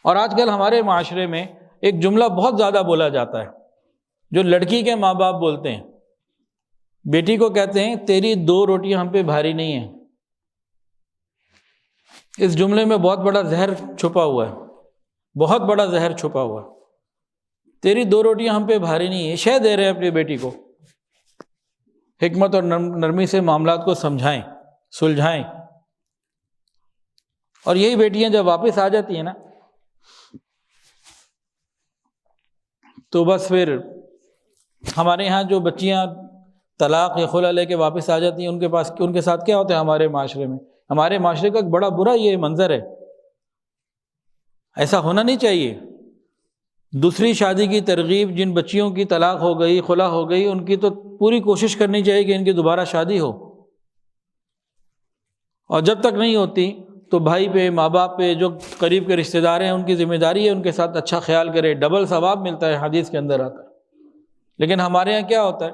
A: اور آج کل ہمارے معاشرے میں ایک جملہ بہت زیادہ بولا جاتا ہے، جو لڑکی کے ماں باپ بولتے ہیں، بیٹی کو کہتے ہیں تیری 2 روٹیاں ہم پہ بھاری نہیں ہیں۔ اس جملے میں بہت بڑا زہر چھپا ہوا ہے، بہت بڑا زہر چھپا ہوا ہے۔ تیری 2 روٹیاں ہم پہ بھاری نہیں ہیں، شے دے رہے ہیں اپنی بیٹی کو۔ حکمت اور نرمی سے معاملات کو سمجھائیں۔ سلجھائیں. اور یہی بیٹیاں جب واپس آ جاتی ہیں نا تو بس پھر ہمارے یہاں جو بچیاں طلاق یا خلع لے کے واپس آ جاتی ہیں ان کے ساتھ کیا ہوتا ہے ہمارے معاشرے میں. ہمارے معاشرے کا ایک بڑا برا یہ منظر ہے. ایسا ہونا نہیں چاہیے. دوسری شادی کی ترغیب، جن بچیوں کی طلاق ہو گئی، خلع ہو گئی، ان کی تو پوری کوشش کرنی چاہیے کہ ان کی دوبارہ شادی ہو. اور جب تک نہیں ہوتی تو بھائی پہ، ماں باپ پہ، جو قریب کے رشتہ دار ہیں، ان کی ذمہ داری ہے ان کے ساتھ اچھا خیال کرے. ڈبل ثواب ملتا ہے، حدیث کے اندر آتا ہے. لیکن ہمارے یہاں کیا ہوتا ہے،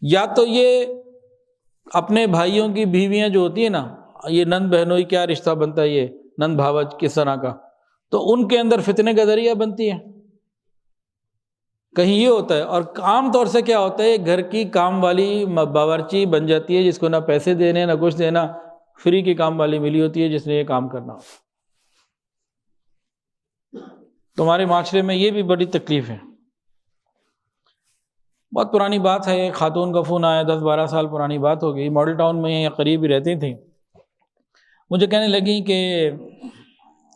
A: یا تو یہ اپنے بھائیوں کی بیویاں جو ہوتی ہیں نا، یہ نند بہنوئی کیا رشتہ بنتا ہے، یہ نند بھاوج کس طرح کا، تو ان کے اندر فتنے کا ذریعہ بنتی ہیں. کہیں یہ ہوتا ہے. اور عام طور سے کیا ہوتا ہے، گھر کی کام والی باورچی بن جاتی ہے جس کو نہ پیسے دینے نہ کچھ دینا، فری کی کام والی ملی ہوتی ہے جس نے یہ کام کرنا ہوتا. تمہارے معاشرے میں یہ بھی بڑی تکلیف ہے. بہت پرانی بات ہے، ایک خاتون کا فون آیا، 10-12 سال پرانی بات ہو گئی، ماڈل ٹاؤن میں یا قریب ہی رہتی تھیں. مجھے کہنے لگی کہ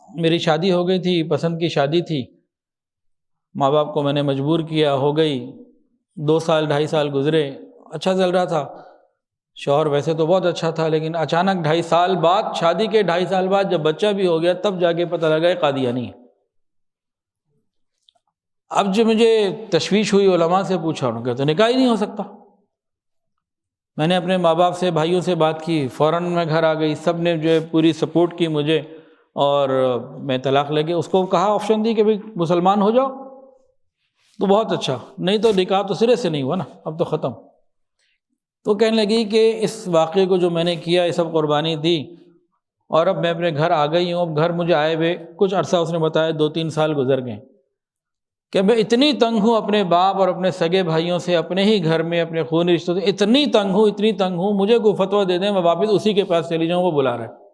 A: میری شادی ہو گئی تھی، پسند کی شادی تھی، ماں باپ کو میں نے مجبور کیا، ہو گئی. 2 سال 2.5 سال گزرے، اچھا چل رہا تھا. شوہر ویسے تو بہت اچھا تھا، لیکن اچانک 2.5 سال بعد، شادی کے 2.5 سال بعد جب بچہ بھی ہو گیا، تب جا کے پتہ لگا یہ قادیانی ہے. اب جو مجھے تشویش ہوئی، علماء سے پوچھا، انہوں نے کہا تو نکاح ہی نہیں ہو سکتا. میں نے اپنے ماں باپ سے، بھائیوں سے بات کی، فوراً میں گھر آ گئی. سب نے جو ہے پوری سپورٹ کی مجھے، اور میں طلاق لے کے اس کو کہا، آپشن دی کہ بھائی مسلمان ہو جاؤ تو بہت اچھا، نہیں تو نکاح تو سرے سے نہیں ہوا نا، اب تو ختم. تو کہنے لگی کہ اس واقعے کو جو میں نے کیا، یہ سب قربانی دی، اور اب میں اپنے گھر آ گئی ہوں. اب گھر مجھے آئے ہوئے کچھ عرصہ، اس نے بتایا 2-3 سال گزر گئے، کہ میں اتنی تنگ ہوں اپنے باپ اور اپنے سگے بھائیوں سے، اپنے ہی گھر میں اپنے خونی رشتوں سے اتنی تنگ ہوں، مجھے کوئی فتویٰ دے دیں، میں واپس اسی کے پاس چلی جاؤں، وہ بلا رہا ہے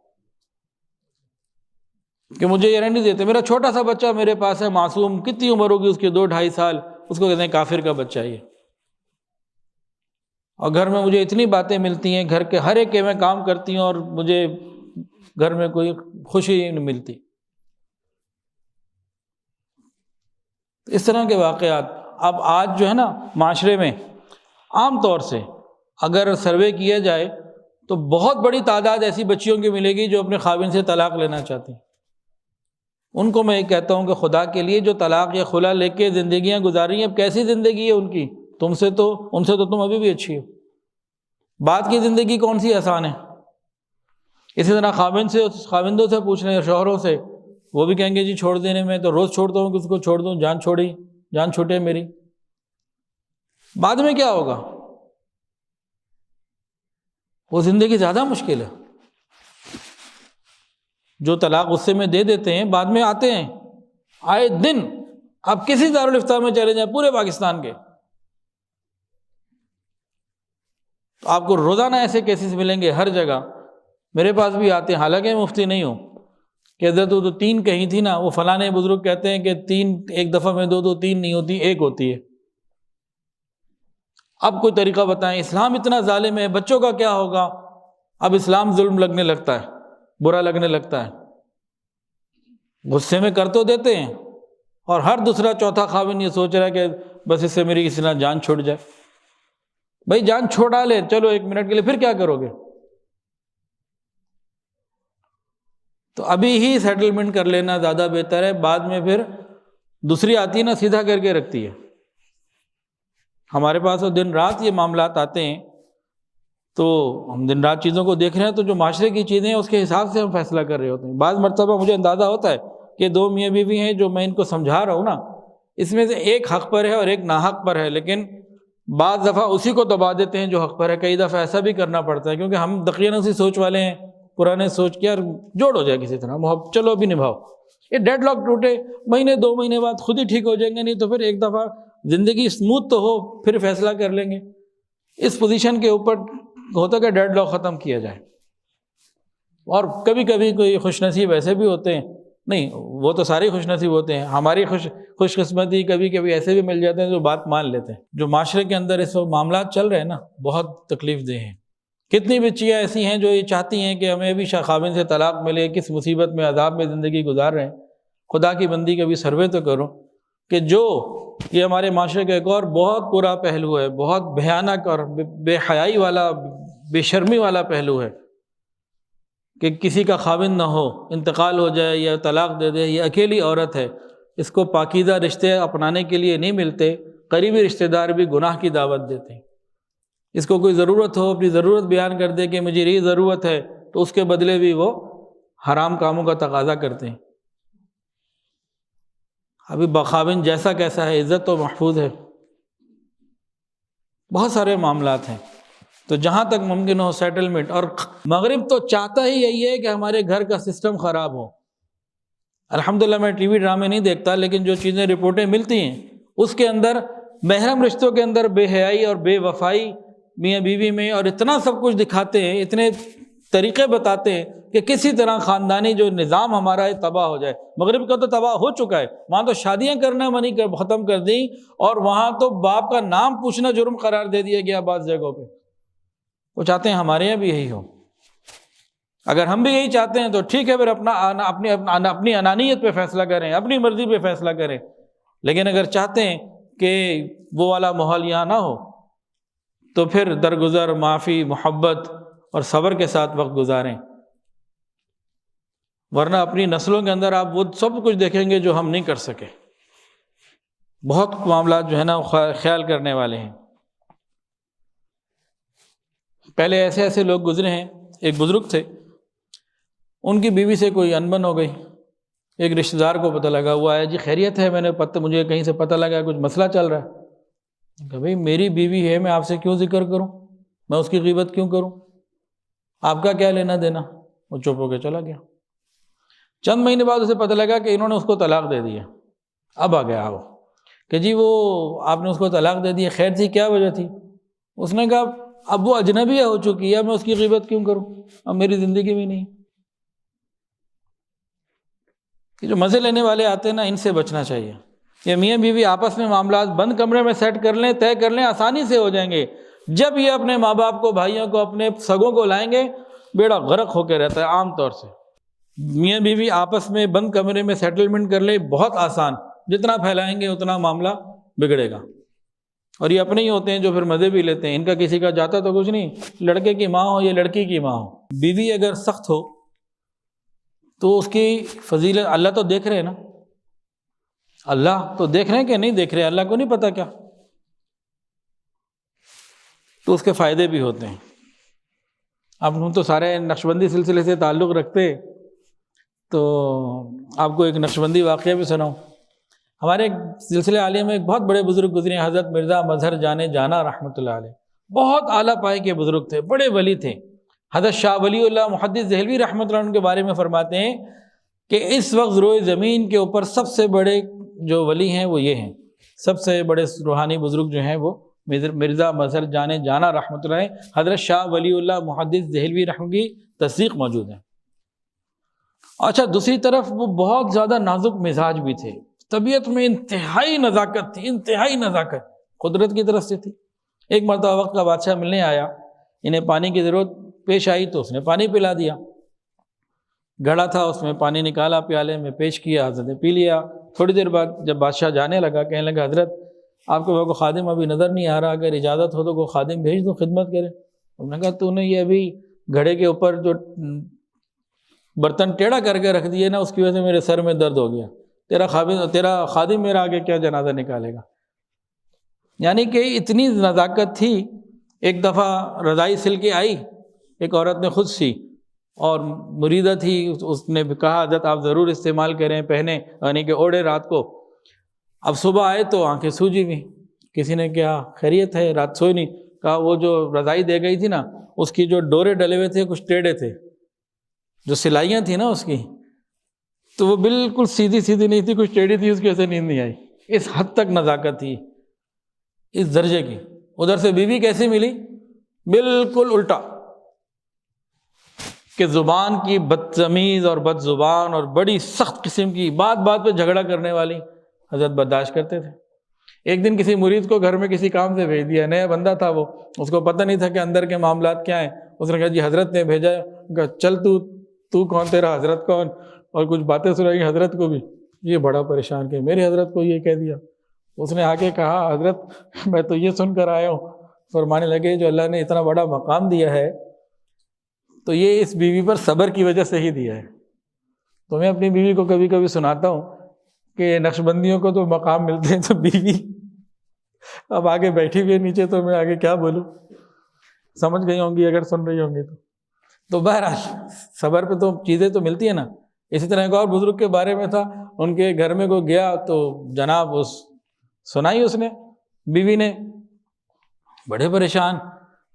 A: کہ مجھے یہ نہیں دیتے. میرا چھوٹا سا بچہ میرے پاس ہے، معصوم، کتنی عمر ہوگی اس کی، 2-2.5 سال، اس کو کہتے ہیں کافر کا بچہ یہ. اور گھر میں مجھے اتنی باتیں ملتی ہیں، گھر کے ہر ایک کے میں کام کرتی ہوں، اور مجھے گھر میں کوئی خوشی نہیں ملتی. اس طرح کے واقعات اب آج جو ہے نا معاشرے میں عام طور سے اگر سروے کیا جائے تو بہت بڑی تعداد ایسی بچیوں کی ملے گی جو اپنے خاوند سے طلاق لینا چاہتی ہیں. ان کو میں یہ کہتا ہوں کہ خدا کے لیے جو طلاق یا خلع لے کے زندگیاں گزار رہی ہیں، اب کیسی زندگی ہے ان کی، ان سے تو تم ابھی بھی اچھی ہو. بعد کی زندگی کون سی آسان ہے. اسی طرح خاوندوں سے پوچھ رہے ہیں، شوہروں سے، وہ بھی کہیں گے جی چھوڑ دینے میں تو روز چھوڑتا ہوں کہ اس کو چھوڑ دوں، جان چھوٹے میری. بعد میں کیا ہوگا، وہ زندگی زیادہ مشکل ہے. جو طلاق غصے میں دے دیتے ہیں، بعد میں آتے ہیں آئے دن. آپ کسی دارالفتہ میں چلے جائیں پورے پاکستان کے، تو آپ کو روزانہ ایسے کیسز ملیں گے ہر جگہ. میرے پاس بھی آتے ہیں، حالانکہ میں مفتی نہیں ہوں، کہ حضرت تو 3 کہیں تھی نا، وہ فلانے بزرگ کہتے ہیں کہ 3 ایک دفعہ میں 2 3 نہیں ہوتی، 1 ہوتی ہے. اب کوئی طریقہ بتائیں، اسلام اتنا ظالم ہے، بچوں کا کیا ہوگا. اب اسلام ظلم لگنے لگتا ہے، برا لگنے لگتا ہے. غصے میں کر تو دیتے ہیں، اور ہر دوسرا چوتھا خاوند یہ سوچ رہا ہے کہ بس اس سے میری کسی طرح جان چھوٹ جائے. بھائی جان چھوڑا لے، چلو 1 منٹ کے لیے، پھر کیا کرو گے. تو ابھی ہی سیٹلمنٹ کر لینا زیادہ بہتر ہے. بعد میں پھر دوسری آتی ہے نا، سیدھا کر کے رکھتی ہے. ہمارے پاس تو دن رات یہ معاملات آتے ہیں، تو ہم دن رات چیزوں کو دیکھ رہے ہیں، تو جو معاشرے کی چیزیں ہیں اس کے حساب سے ہم فیصلہ کر رہے ہوتے ہیں. بعض مرتبہ مجھے اندازہ ہوتا ہے کہ 2 میاں بیوی ہیں جو میں ان کو سمجھا رہا ہوں نا، اس میں سے ایک حق پر ہے اور ایک ناحق پر ہے، لیکن بعض دفعہ اسی کو دبا دیتے ہیں جو حق پر ہے. کئی دفعہ ایسا بھی کرنا پڑتا ہے، کیونکہ ہم دقیانوسی اسی سوچ والے ہیں، پرانے سوچ کے، یار جوڑ ہو جائے کسی طرح، محبت چلو ابھی نبھاؤ. یہ ڈیڈ لاک ٹوٹے، مہینے 2 مہینے بعد خود ہی ٹھیک ہو جائیں گے، نہیں تو پھر ایک دفعہ زندگی اسموتھ تو ہو، پھر فیصلہ کر لیں گے. اس پوزیشن کے اوپر ہوتا کہ ڈیڈ لاک ختم کیا جائے. اور کبھی کبھی کوئی خوش نصیب ایسے بھی ہوتے ہیں، نہیں وہ تو سارے خوش نصیب ہوتے ہیں، ہماری خوش قسمتی کبھی کبھی ایسے بھی مل جاتے ہیں جو بات مان لیتے ہیں. جو معاشرے کے اندر اس وقت معاملات چل رہے ہیں نا، بہت تکلیف دہ ہیں. کتنی بچیاں ایسی ہیں جو یہ چاہتی ہیں کہ ہمیں بھی خاوند سے طلاق ملے، کس مصیبت میں عذاب میں زندگی گزار رہے ہیں۔ خدا کی بندی کا بھی سروے تو کرو کہ جو یہ ہمارے معاشرے کا ایک اور بہت برا پہلو ہے، بہت بھیانک اور بے حیائی والا، بے شرمی والا پہلو ہے کہ کسی کا خاوند نہ ہو، انتقال ہو جائے یا طلاق دے دے، یہ اکیلی عورت ہے، اس کو پاکیزہ رشتے اپنانے کے لیے نہیں ملتے، قریبی رشتہ دار بھی گناہ کی دعوت دیتے ہیں۔ اس کو کوئی ضرورت ہو، اپنی ضرورت بیان کر دے کہ مجھے یہ ضرورت ہے، تو اس کے بدلے بھی وہ حرام کاموں کا تقاضا کرتے ہیں۔ ابھی بخاوند جیسا کیسا ہے، عزت تو محفوظ ہے۔ بہت سارے معاملات ہیں، تو جہاں تک ممکن ہو سیٹلمنٹ، اور مغرب تو چاہتا ہی یہی ہے کہ ہمارے گھر کا سسٹم خراب ہو۔ الحمدللہ میں ٹی وی ڈرامے نہیں دیکھتا، لیکن جو چیزیں رپورٹیں ملتی ہیں اس کے اندر محرم رشتوں کے اندر بے حیائی اور بے وفائی میاں بیوی میں، اور اتنا سب کچھ دکھاتے ہیں، اتنے طریقے بتاتے ہیں کہ کسی طرح خاندانی جو نظام ہمارا ہے تباہ ہو جائے۔ مغرب کا تو تباہ ہو چکا ہے، وہاں تو شادیاں کرنا ختم کر دیں، اور وہاں تو باپ کا نام پوچھنا جرم قرار دے دیا گیا بعض جگہوں پہ۔ وہ چاہتے ہیں ہمارے یہاں بھی یہی ہو۔ اگر ہم بھی یہی چاہتے ہیں تو ٹھیک ہے، پھر اپنی انانیت پہ فیصلہ کریں، اپنی مرضی پہ فیصلہ کریں، لیکن اگر چاہتے ہیں کہ وہ والا ماحول یہاں نہ ہو تو پھر درگزر، معافی، محبت اور صبر کے ساتھ وقت گزاریں، ورنہ اپنی نسلوں کے اندر آپ وہ سب کچھ دیکھیں گے جو ہم نہیں کر سکے۔ بہت معاملات جو ہے نا خیال کرنے والے ہیں۔ پہلے ایسے ایسے لوگ گزرے ہیں، ایک بزرگ تھے، ان کی بیوی سے کوئی انبن ہو گئی، ایک رشتہ دار کو پتہ لگا، وہ آیا، جی خیریت ہے، مجھے کہیں سے پتہ لگا کچھ مسئلہ چل رہا ہے۔ کہ بھئی میری بیوی ہے، میں آپ سے کیوں ذکر کروں، میں اس کی غیبت کیوں کروں، آپ کا کیا لینا دینا۔ وہ چپ ہو کے چلا گیا۔ چند مہینے بعد اسے پتہ لگا کہ انہوں نے اس کو طلاق دے دیا۔ اب آ گیا وہ کہ جی وہ آپ نے اس کو طلاق دے دی، خیر تھی، کیا وجہ تھی؟ اس نے کہا اب وہ اجنبی ہو چکی ہے، میں اس کی غیبت کیوں کروں، اب میری زندگی میں نہیں۔ کہ جو مزے لینے والے آتے ہیں نا، ان سے بچنا چاہیے۔ یہ میاں بیوی آپس میں معاملات بند کمرے میں سیٹ کر لیں، طے کر لیں، آسانی سے ہو جائیں گے۔ جب یہ اپنے ماں باپ کو، بھائیوں کو، اپنے سگوں کو لائیں گے، بیڑا غرق ہو کے رہتا ہے عام طور سے۔ میاں بیوی آپس میں بند کمرے میں سیٹلمنٹ کر لے، بہت آسان، جتنا پھیلائیں گے اتنا معاملہ بگڑے گا۔ اور یہ اپنے ہی ہوتے ہیں جو پھر مزے بھی لیتے ہیں، ان کا کسی کا جاتا تو کچھ نہیں، لڑکے کی ماں ہو یا لڑکی کی ماں ہو۔ بیوی اگر سخت ہو تو اس کی فضیلت اللہ تو دیکھ رہے ہیں نا، اللہ تو دیکھ رہے ہیں کہ نہیں دیکھ رہے، اللہ کو نہیں پتہ کیا، تو اس کے فائدے بھی ہوتے ہیں۔ اب ہم تو سارے نقشبندی سلسلے سے تعلق رکھتے، تو آپ کو ایک نقشبندی واقعہ بھی سناؤں۔ ہمارے ایک سلسلے عالیہ میں ایک بہت بڑے بزرگ گزرے، حضرت مرزا مظہر جان جانا رحمۃ اللہ علیہ، بہت اعلیٰ پائے کے بزرگ تھے، بڑے ولی تھے۔ حضرت شاہ ولی اللہ محدث دہلوی رحمۃ اللہ عنہ کے بارے میں فرماتے ہیں کہ اس وقت روئے زمین کے اوپر سب سے بڑے جو ولی ہیں وہ یہ ہیں، سب سے بڑے روحانی بزرگ جو ہیں وہ مرزا مظہر جان جانا رحمۃ اللہ علیہ، حضرت شاہ ولی اللہ محدث دہلوی رحمۃ کی تصدیق موجود ہے۔ اچھا، دوسری طرف وہ بہت زیادہ نازک مزاج بھی تھے، طبیعت میں انتہائی نزاکت تھی، انتہائی نزاکت قدرت کی طرف سے تھی۔ ایک مرتبہ وقت کا بادشاہ ملنے آیا، انہیں پانی کی ضرورت پیش آئی تو اس نے پانی پلا دیا، گھڑا تھا اس میں پانی نکالا، پیالے میں پیش کیا، حضرت نے پی لیا۔ تھوڑی دیر بعد جب بادشاہ جانے لگا، کہنے لگا حضرت آپ کو کوئی خادم ابھی نظر نہیں آ رہا، اگر اجازت ہو تو کوئی خادم بھیج دو خدمت کرے۔ انہوں نے کہا تو نے یہ ابھی گھڑے کے اوپر جو برتن ٹیڑھا کر کے رکھ دیے نا، اس کی وجہ سے میرے سر میں درد ہو گیا، تیرا خادم میرا آگے کیا جنازہ نکالے گا۔ یعنی کہ اتنی نزاکت تھی۔ ایک دفعہ رضائی سل کے آئی ایک عورت نے خود سی، اور مریدہ تھی، اس نے کہا حضرت آپ ضرور استعمال کریں، پہنے، یعنی کہ اوڑھے رات کو۔ اب صبح آئے تو آنکھیں سوجی ہوئی، کسی نے کہا خیریت ہے، رات سوئی نہیں؟ کہا وہ جو رضائی دے گئی تھی نا، اس کی جو ڈورے ڈلے ہوئے تھے کچھ ٹیڑھے تھے، جو سلائیاں تھیں نا اس کی، تو وہ بالکل سیدھی سیدھی نہیں تھی، کچھ ٹیڑھی تھی، اس کی وجہ سے نیند نہیں آئی۔ اس حد تک نزاکت تھی، اس درجے کی۔ ادھر سے بیوی کیسی ملی؟ بالکل الٹا، کہ زبان کی بدتمیز اور بد زبان اور بڑی سخت قسم کی، بات بات پہ جھگڑا کرنے والی حضرت برداشت کرتے تھے۔ ایک دن کسی مرید کو گھر میں کسی کام سے بھیج دیا، نیا بندہ تھا وہ، اس کو پتہ نہیں تھا کہ اندر کے معاملات کیا ہیں۔ اس نے کہا جی حضرت نے بھیجا ہے۔ کہا چل تو کون، تیرا حضرت کون، اور کچھ باتیں سنائی حضرت کو بھی۔ یہ بڑا پریشان کہ میرے حضرت کو یہ کہہ دیا۔ اس نے آگے کہا حضرت میں تو یہ سن کر آیا ہوں۔ فرمانے لگے جو اللہ نے اتنا بڑا مقام دیا ہے تو یہ اس بیوی پر صبر کی وجہ سے ہی دیا ہے۔ تو میں اپنی بیوی کو کبھی کبھی سناتا ہوں کہ نقشبندیوں کو تو مقام ملتے ہیں، تو بیوی اب آگے بیٹھی ہوئی ہے نیچے، تو میں آگے کیا بولوں، سمجھ گئی ہوں گی اگر سن رہی ہوں گی تو بہرحال صبر پہ تو چیزیں تو ملتی ہیں نا۔ اسی طرح ایک اور بزرگ کے بارے میں تھا، ان کے گھر میں کوئی گیا تو جناب سنائی اس نے، بیوی نے، بڑے پریشان۔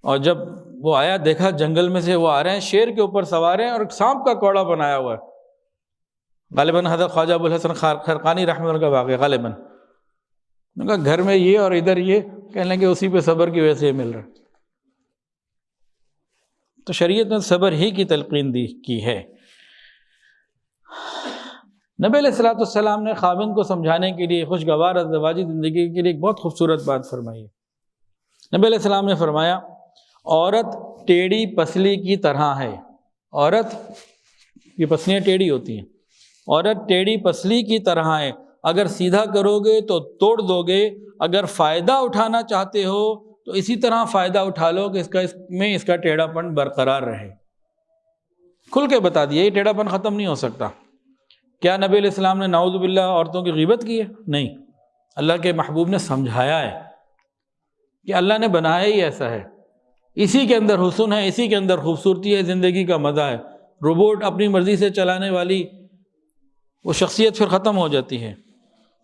A: اور جب وہ آیا دیکھا جنگل میں سے وہ آ رہے ہیں، شیر کے اوپر سوار ہیں اور سانپ کا کوڑا بنایا ہوا ہے۔ غالباً حضرت خواجہ ابوالحسن خرقانی رحمۃ اللہ کا واقعہ غالباً۔ ان کا گھر میں یہ اور ادھر یہ، کہنے لگے اسی پہ صبر کی وجہ سے یہ مل رہا ہے۔ تو شریعت نے صبر ہی کی تلقین کی ہے۔ نبی علیہ الصلوۃ والسلام نے خاوند کو سمجھانے کے لیے خوشگوار ازدواجی زندگی کے لیے ایک بہت خوبصورت بات فرمائی ہے۔ نبی علیہ السلام نے فرمایا عورت ٹیڑھی پسلی کی طرح ہے۔ عورت کی پسلیاں ٹیڑھی ہوتی ہیں، عورت ٹیڑھی پسلی کی طرح ہے، اگر سیدھا کرو گے تو توڑ دو گے، اگر فائدہ اٹھانا چاہتے ہو تو اسی طرح فائدہ اٹھا لو کہ اس کا ٹیڑھا پن برقرار رہے۔ کھل کے بتا دیا یہ ٹیڑھا پن ختم نہیں ہو سکتا۔ کیا نبی علیہ السلام نے نعوذ باللہ عورتوں کی غیبت کی ہے؟ نہیں، اللہ کے محبوب نے سمجھایا ہے کہ اللہ نے بنایا ہی ایسا ہے، اسی کے اندر حسن ہے، اسی کے اندر خوبصورتی ہے، زندگی کا مزہ ہے۔ روبوٹ اپنی مرضی سے چلانے والی وہ شخصیت پھر ختم ہو جاتی ہے۔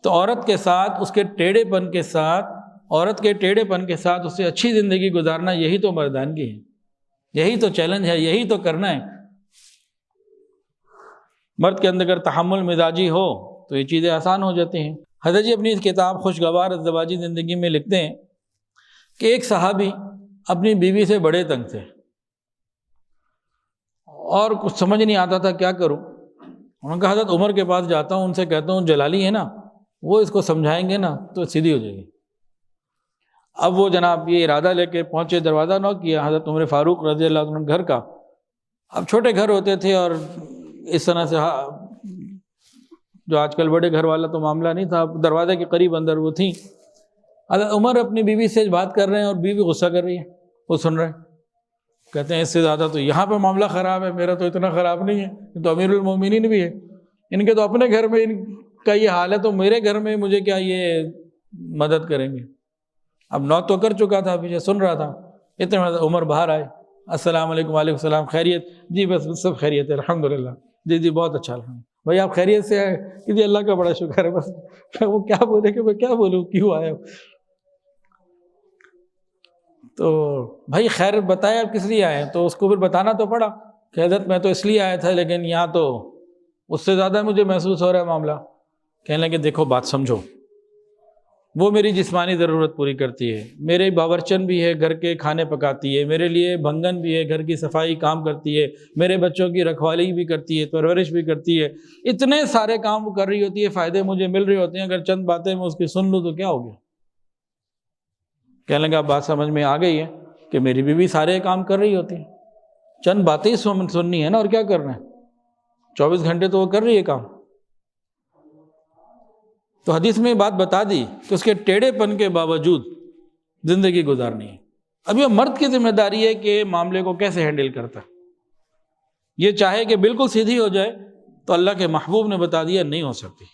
A: تو عورت کے ساتھ اس کے ٹیڑھے پن کے ساتھ، عورت کے ٹیڑھے پن کے ساتھ اس سے اچھی زندگی گزارنا، یہی تو مردانگی ہے، یہی تو چیلنج ہے، یہی تو کرنا ہے۔ مرد کے اندر اگر تحمل مزاجی ہو تو یہ چیزیں آسان ہو جاتی ہیں۔ حضرت جی اپنی اس کتاب خوشگوار ازدواجی زندگی میں لکھتے ہیں کہ ایک صحابی اپنی بیوی سے بڑے تنگ تھے اور کچھ سمجھ نہیں آتا تھا کیا کروں۔ انہوں نے کہا حضرت عمر کے پاس جاتا ہوں، ان سے کہتا ہوں جلالی ہے نا، وہ اس کو سمجھائیں گے نا تو سیدھی ہو جائے گی۔ اب وہ جناب یہ ارادہ لے کے پہنچے، دروازہ نوک کیا، حضرت عمر فاروق رضی اللہ عنہ گھر کا۔ اب چھوٹے گھر ہوتے تھے اور اس طرح سے جو آج کل بڑے گھر والا تو معاملہ نہیں تھا، دروازے کے قریب اندر وہ تھیں۔ حضرت عمر اپنی بیوی سے بات کر رہے ہیں اور بیوی غصہ کر رہی ہے، وہ سن رہے ہیں، کہتے ہیں اس سے زیادہ تو یہاں پہ معاملہ خراب ہے، میرا تو اتنا خراب نہیں ہے، یہ تو امیر المومنین بھی ہے، ان کے تو اپنے گھر میں ان کا یہ حال ہے، تو میرے گھر میں مجھے کیا یہ مدد کریں گے۔ اب نوت تو کر چکا تھا، پیچھے سن رہا تھا، اتنے میں عمر باہر آئے، السلام علیکم، وعلیکم السلام، خیریت؟ جی بس سب خیریت ہے الحمدللہ۔ جی بہت اچھا الحمد، بھائی آپ خیریت سے آئے؟ کہ جی اللہ کا بڑا شکر ہے۔ بس وہ کیا بولے کہ میں کیا بولوں، کیوں آئے ہو؟ تو بھائی خیر بتائے آپ کس لیے آئے ہیں؟ تو اس کو پھر بتانا تو پڑا کہ حضرت میں تو اس لیے آیا تھا، لیکن یہاں تو اس سے زیادہ مجھے محسوس ہو رہا ہے معاملہ۔ کہنے لگے دیکھو بات سمجھو، وہ میری جسمانی ضرورت پوری کرتی ہے، میرے باورچن بھی ہے، گھر کے کھانے پکاتی ہے، میرے لیے بھنگن بھی ہے، گھر کی صفائی کام کرتی ہے، میرے بچوں کی رکھوالی بھی کرتی ہے، پرورش بھی کرتی ہے، اتنے سارے کام وہ کر رہی ہوتی ہے، فائدے مجھے مل رہے ہوتے ہیں، اگر چند باتیں میں اس کی سن لوں تو کیا ہو گیا؟ کہنے لگا بات سمجھ میں آ گئی ہے کہ میری بیوی سارے کام کر رہی ہوتی ہے، چند باتیں ہی سننی ہے نا، اور کیا کرنا ہے، 24 گھنٹے تو وہ کر رہی ہے کام۔ تو حدیث میں بات بتا دی کہ اس کے ٹیڑھے پن کے باوجود زندگی گزارنی ہے۔ اب یہ مرد کی ذمہ داری ہے کہ معاملے کو کیسے ہینڈل کرتا ہے۔ یہ چاہے کہ بالکل سیدھی ہو جائے تو اللہ کے محبوب نے بتا دیا نہیں ہو سکتی۔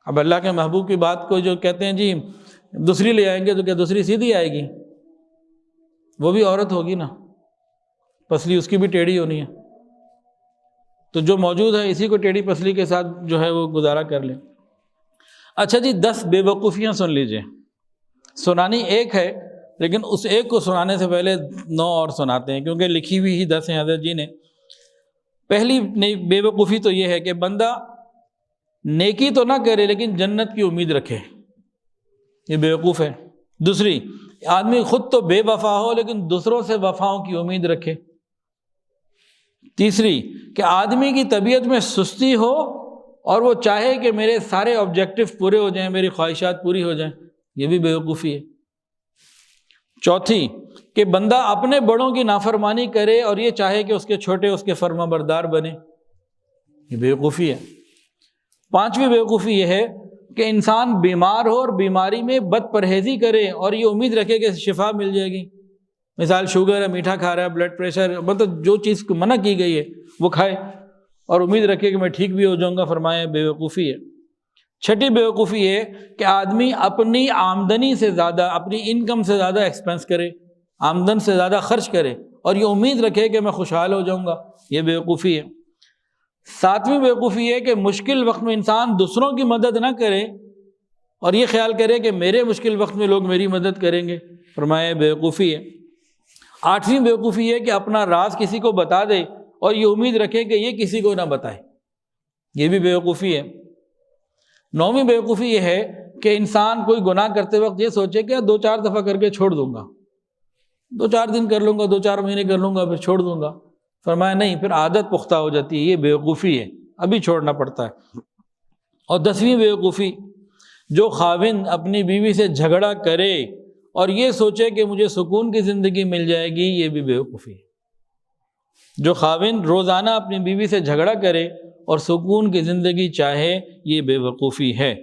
A: اب اللہ کے محبوب کی بات کو جو کہتے ہیں جی دوسری لے آئیں گے، تو کیا دوسری سیدھی آئے گی؟ وہ بھی عورت ہوگی نا، پسلی اس کی بھی ٹیڑھی ہونی ہے، تو جو موجود ہے اسی کو ٹیڑھی پسلی کے ساتھ جو ہے وہ گزارا کر لیں۔ اچھا جی 10 بے وقوفیاں سن لیجئے، سنانی ایک ہے لیکن اس ایک کو سنانے سے پہلے 9 اور سناتے ہیں، کیونکہ لکھی ہوئی ہی 10 ہیں حضرت جی نے۔ پہلی بے وقوفی تو یہ ہے کہ بندہ نیکی تو نہ کرے لیکن جنت کی امید رکھے، یہ بے وقوف ہے۔ دوسری، آدمی خود تو بے وفا ہو لیکن دوسروں سے وفاؤں کی امید رکھے۔ تیسری، کہ آدمی کی طبیعت میں سستی ہو اور وہ چاہے کہ میرے سارے آبجیکٹو پورے ہو جائیں، میری خواہشات پوری ہو جائیں، یہ بھی بے وقوفی ہے۔ چوتھی کہ بندہ اپنے بڑوں کی نافرمانی کرے اور یہ چاہے کہ اس کے چھوٹے اس کے فرما بردار بنے، یہ بیوقوفی ہے۔ پانچویں بیوقوفی یہ ہے کہ انسان بیمار ہو اور بیماری میں بد پرہیزی کرے اور یہ امید رکھے کہ شفا مل جائے گی۔ مثال شوگر ہے، میٹھا کھا رہا ہے، بلڈ پریشر، مطلب جو چیز کو منع کی گئی ہے وہ کھائے اور امید رکھے کہ میں ٹھیک بھی ہو جاؤں گا، فرمایا بیوقوفی ہے۔ چھٹی بیوقوفی یہ کہ آدمی اپنی آمدنی سے زیادہ، اپنی انکم سے زیادہ ایکسپینس کرے، آمدن سے زیادہ خرچ کرے اور یہ امید رکھے کہ میں خوشحال ہو جاؤں گا، یہ بیوقوفی ہے۔ ساتویں بیوقوفی ہے کہ مشکل وقت میں انسان دوسروں کی مدد نہ کرے اور یہ خیال کرے کہ میرے مشکل وقت میں لوگ میری مدد کریں گے، فرمایا بیوقوفی ہے۔ آٹھویں بیوقوفی ہے کہ اپنا راز کسی کو بتا دے اور یہ امید رکھے کہ یہ کسی کو نہ بتائے، یہ بھی بیوقوفی ہے۔ نویں بیوقوفی یہ ہے کہ انسان کوئی گناہ کرتے وقت یہ سوچے کہ 2-4 دفعہ کر کے چھوڑ دوں گا، 2-4 دن کر لوں گا، 2-4 مہینے کر لوں گا، پھر چھوڑ دوں گا، فرمایا نہیں، پھر عادت پختہ ہو جاتی ہے، یہ بیوقوفی ہے، ابھی چھوڑنا پڑتا ہے۔ اور 10ویں بیوقوفی، جو خاوند اپنی بیوی سے جھگڑا کرے اور یہ سوچے کہ مجھے سکون کی زندگی مل جائے گی، یہ بھی بیوقوفی ہے۔ جو خاوند روزانہ اپنی بیوی سے جھگڑا کرے اور سکون کی زندگی چاہے، یہ بیوقوفی ہے۔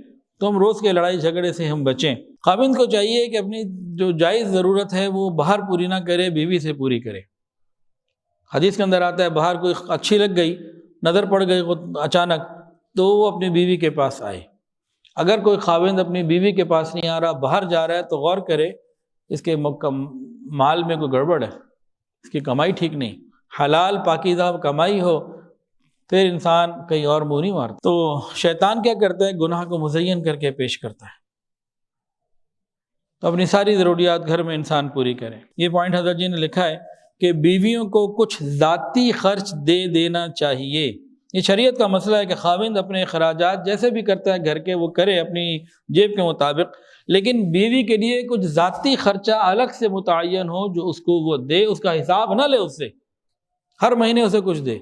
A: تو ہم روز کے لڑائی جھگڑے سے ہم بچیں۔ خاوند کو چاہیے کہ اپنی جو جائز ضرورت ہے وہ باہر پوری نہ کرے، بیوی سے پوری کرے۔ حدیث کے اندر آتا ہے باہر کوئی اچھی لگ گئی، نظر پڑ گئی اچانک، تو وہ اپنی بیوی کے پاس آئے۔ اگر کوئی خاوند اپنی بیوی کے پاس نہیں آ رہا، باہر جا رہا ہے، تو غور کرے اس کے مال میں کوئی گڑبڑ ہے، اس کی کمائی ٹھیک نہیں۔ حلال پاکیزہ کمائی ہو پھر انسان کہیں اور منہ نہیں مارتا۔ تو شیطان کیا کرتا ہے؟ گناہ کو مزین کر کے پیش کرتا ہے۔ تو اپنی ساری ضروریات گھر میں انسان پوری کرے۔ یہ پوائنٹ حضرت جی نے لکھا ہے کہ بیویوں کو کچھ ذاتی خرچ دے دینا چاہیے۔ یہ شریعت کا مسئلہ ہے کہ خاوند اپنے اخراجات جیسے بھی کرتا ہے گھر کے، وہ کرے اپنی جیب کے مطابق، لیکن بیوی کے لیے کچھ ذاتی خرچہ الگ سے متعین ہو جو اس کو وہ دے، اس کا حساب نہ لے اس سے، ہر مہینے اسے کچھ دے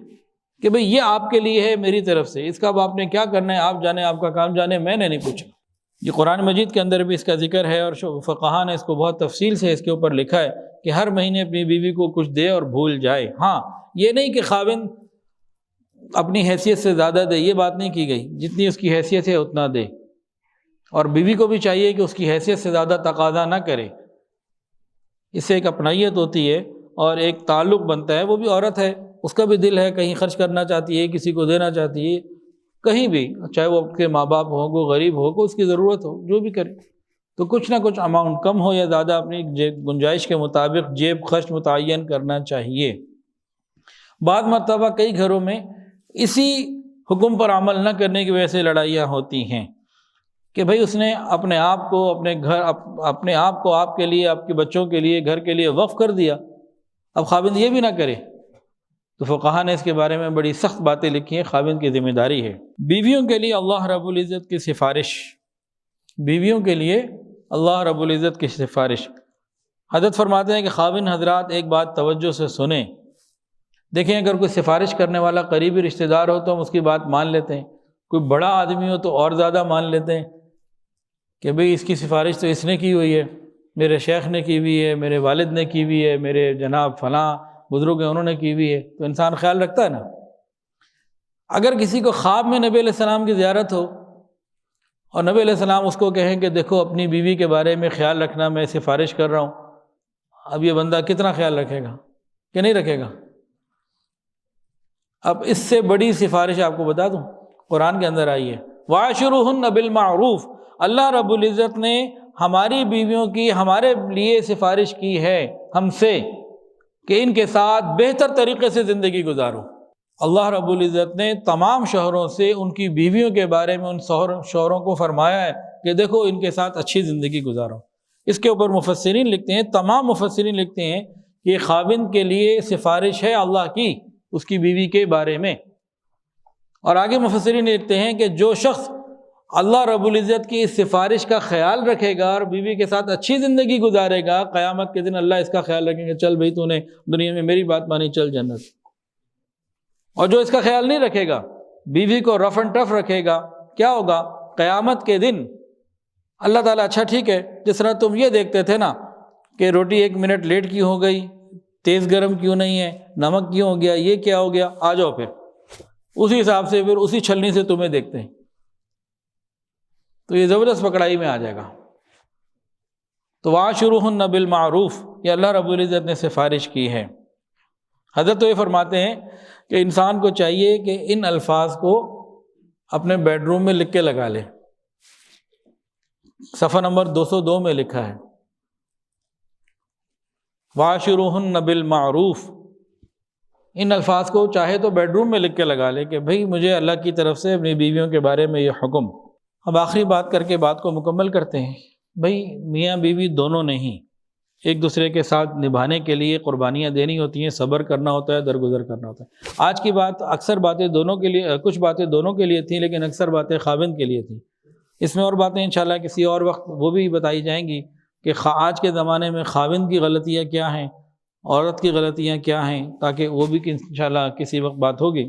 A: کہ بھئی یہ آپ کے لیے ہے میری طرف سے، اس کا اب آپ نے کیا کرنا ہے آپ جانے، آپ کا کام جانے، میں نے نہیں پوچھا۔ یہ قرآن مجید کے اندر بھی اس کا ذکر ہے اور فقہاء نے اس کو بہت تفصیل سے اس کے اوپر لکھا ہے کہ ہر مہینے اپنی بیوی کو کچھ دے اور بھول جائے۔ ہاں، یہ نہیں کہ خاوند اپنی حیثیت سے زیادہ دے، یہ بات نہیں کی گئی، جتنی اس کی حیثیت ہے اتنا دے، اور بیوی کو بھی چاہیے کہ اس کی حیثیت سے زیادہ تقاضا نہ کرے۔ اس سے ایک اپنائیت ہوتی ہے اور ایک تعلق بنتا ہے، وہ بھی عورت ہے، اس کا بھی دل ہے، کہیں خرچ کرنا چاہتی ہے، کسی کو دینا چاہتی ہے، کہیں بھی، چاہے وہ آپ کے ماں باپ ہوں، کو غریب ہو، کو اس کی ضرورت ہو، جو بھی کرے، تو کچھ نہ کچھ اماؤنٹ کم ہو یا زیادہ اپنی گنجائش کے مطابق جیب خرچ متعین کرنا چاہیے۔ بعض مرتبہ کئی گھروں میں اسی حکم پر عمل نہ کرنے کی وجہ سے لڑائیاں ہوتی ہیں کہ بھئی اس نے اپنے آپ کو، اپنے گھر، اپنے آپ کو آپ کے لیے، آپ کے بچوں کے لیے، گھر کے لیے وقف کر دیا، اب خاوند یہ بھی نہ کرے۔ تو فقہاء نے اس کے بارے میں بڑی سخت باتیں لکھی ہیں، خاوند کی ذمہ داری ہے۔ بیویوں کے لیے اللہ رب العزت کی سفارش، بیویوں کے لیے اللہ رب العزت کی سفارش، حضرت فرماتے ہیں کہ خاوند حضرات ایک بات توجہ سے سنیں۔ دیکھیں اگر کوئی سفارش کرنے والا قریبی رشتہ دار ہو تو ہم اس کی بات مان لیتے ہیں، کوئی بڑا آدمی ہو تو اور زیادہ مان لیتے ہیں کہ بھئی اس کی سفارش تو اس نے کی ہوئی ہے، میرے شیخ نے کی ہوئی ہے، میرے والد نے کی ہوئی ہے، میرے جناب فلاں بزرگ ہیں انہوں نے کی ہوئی ہے، تو انسان خیال رکھتا ہے نا۔ اگر کسی کو خواب میں نبی علیہ السلام کی زیارت ہو اور نبی علیہ السلام اس کو کہیں کہ دیکھو اپنی بیوی کے بارے میں خیال رکھنا، میں سفارش کر رہا ہوں، اب یہ بندہ کتنا خیال رکھے گا کہ نہیں رکھے گا؟ اب اس سے بڑی سفارش آپ کو بتا دوں، قرآن کے اندر آئی ہے، وَعَاشِرُوهُنَّ بِالْمَعْرُوفِ، اللہ رب العزت نے ہماری بیویوں کی ہمارے لیے سفارش کی ہے ہم سے کہ ان کے ساتھ بہتر طریقے سے زندگی گزارو۔ اللہ رب العزت نے تمام شوہروں سے ان کی بیویوں کے بارے میں ان شوہروں کو فرمایا ہے کہ دیکھو ان کے ساتھ اچھی زندگی گزارو۔ اس کے اوپر مفسرین لکھتے ہیں، تمام مفسرین لکھتے ہیں کہ خاوند کے لیے سفارش ہے اللہ کی اس کی بیوی کے بارے میں۔ اور آگے مفسرین لکھتے ہیں کہ جو شخص اللہ رب العزت کی اس سفارش کا خیال رکھے گا اور بیوی کے ساتھ اچھی زندگی گزارے گا، قیامت کے دن اللہ اس کا خیال رکھیں گے، چل بھئی تو نے دنیا میں میری بات مانی، چل جنت۔ اور جو اس کا خیال نہیں رکھے گا، بیوی کو رف اینڈ ٹف رکھے گا، کیا ہوگا؟ قیامت کے دن اللہ تعالیٰ، اچھا ٹھیک ہے، جس طرح تم یہ دیکھتے تھے نا کہ روٹی 1 منٹ لیٹ کیوں ہو گئی، تیز گرم کیوں نہیں ہے، نمک کیوں ہو گیا، یہ کیا ہو گیا، آ جاؤ پھر اسی حساب سے پھر اسی چھلنی سے تمہیں دیکھتے ہیں، تو یہ زبردست پکڑائی میں آ جائے گا۔ تو وَعَاشِرُوهُنَّ بِالْمَعْرُوفِ، یہ اللہ رب العزت نے سفارش کی ہے۔ حضرت تو یہ فرماتے ہیں کہ انسان کو چاہیے کہ ان الفاظ کو اپنے بیڈ روم میں لکھ کے لگا لے۔ صفحہ نمبر 202 میں لکھا ہے وَعَاشِرُوهُنَّ بِالْمَعْرُوفِ، ان الفاظ کو چاہے تو بیڈ روم میں لکھ کے لگا لے کہ بھئی مجھے اللہ کی طرف سے اپنی بیویوں کے بارے میں یہ حکم۔ اب آخری بات کر کے بات کو مکمل کرتے ہیں۔ بھئی میاں بیوی دونوں نے ہی ایک دوسرے کے ساتھ نبھانے کے لیے قربانیاں دینی ہوتی ہیں، صبر کرنا ہوتا ہے، درگزر کرنا ہوتا ہے۔ آج کی بات اکثر باتیں دونوں کے لیے، کچھ باتیں دونوں کے لیے تھیں لیکن اکثر باتیں خاوند کے لیے تھیں۔ اس میں اور باتیں انشاءاللہ کسی اور وقت وہ بھی بتائی جائیں گی کہ آج کے زمانے میں خاوند کی غلطیاں کیا ہیں، عورت کی غلطیاں کیا ہیں، تاکہ وہ بھی انشاءاللہ کسی وقت بات ہوگی۔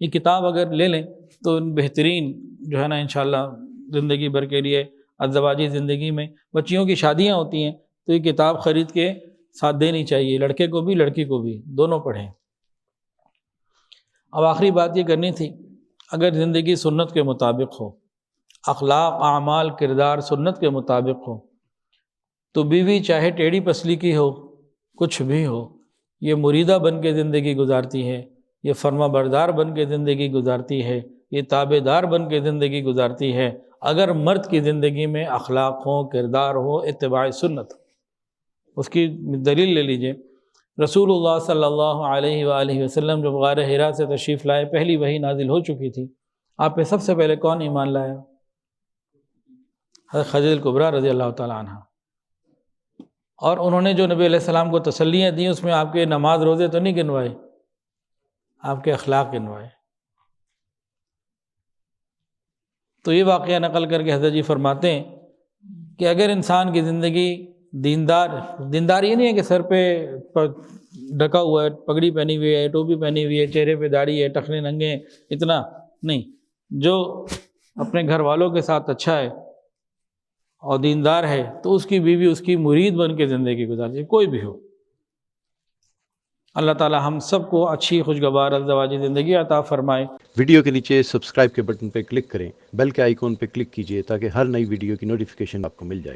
A: یہ کتاب اگر لے لیں تو بہترین جو ہے نا انشاءاللہ زندگی بھر کے لیے، ازدواجی زندگی میں بچیوں کی شادیاں ہوتی ہیں تو یہ کتاب خرید کے ساتھ دینی چاہیے، لڑکے کو بھی لڑکی کو بھی، دونوں پڑھیں۔ اب آخری بات یہ کرنی تھی، اگر زندگی سنت کے مطابق ہو، اخلاق، اعمال، کردار سنت کے مطابق ہو، تو بیوی چاہے ٹیڑھی پسلی کی ہو، کچھ بھی ہو، یہ مریدہ بن کے زندگی گزارتی ہے، یہ فرما بردار بن کے زندگی گزارتی ہے، یہ تابع دار بن کے زندگی گزارتی ہے، اگر مرد کی زندگی میں اخلاق ہو، کردار ہو، اتباع سنت۔ اس کی دلیل لے لیجئے، رسول اللہ صلی اللہ علیہ وآلہ وسلم جب غار حرا سے تشریف لائے، پہلی وحی نازل ہو چکی تھی، آپ پہ سب سے پہلے کون ایمان لایا؟ حضرت خدیجہ کبریٰ رضی اللہ تعالیٰ عنہ۔ اور انہوں نے جو نبی علیہ السلام کو تسلیاں دیں اس میں آپ کے نماز روزے تو نہیں گنوائے، آپ کے اخلاق گنوائے۔ تو یہ واقعہ نقل کر کے حضرت جی فرماتے ہیں کہ اگر انسان کی زندگی دیندار یہ نہیں ہے کہ سر پہ ڈھکا ہوا ہے، پگڑی پہنی ہوئی ہے، ٹوپی پہنی ہوئی ہے، چہرے پہ داڑھی ہے، ٹخنے ننگے ہیں، اتنا نہیں، جو اپنے گھر والوں کے ساتھ اچھا ہے اور دیندار ہے تو اس کی بیوی اس کی مرید بن کے زندگی گزارتی ہے، کوئی بھی ہو۔ اللہ تعالی ہم سب کو اچھی خوشگوار ازدواجی زندگی عطا فرمائے۔
B: ویڈیو کے نیچے سبسکرائب کے بٹن پہ کلک کریں، بیل کے آئیکن پہ کلک کیجئے تاکہ ہر نئی ویڈیو کی نوٹیفیکیشن آپ کو مل جائے۔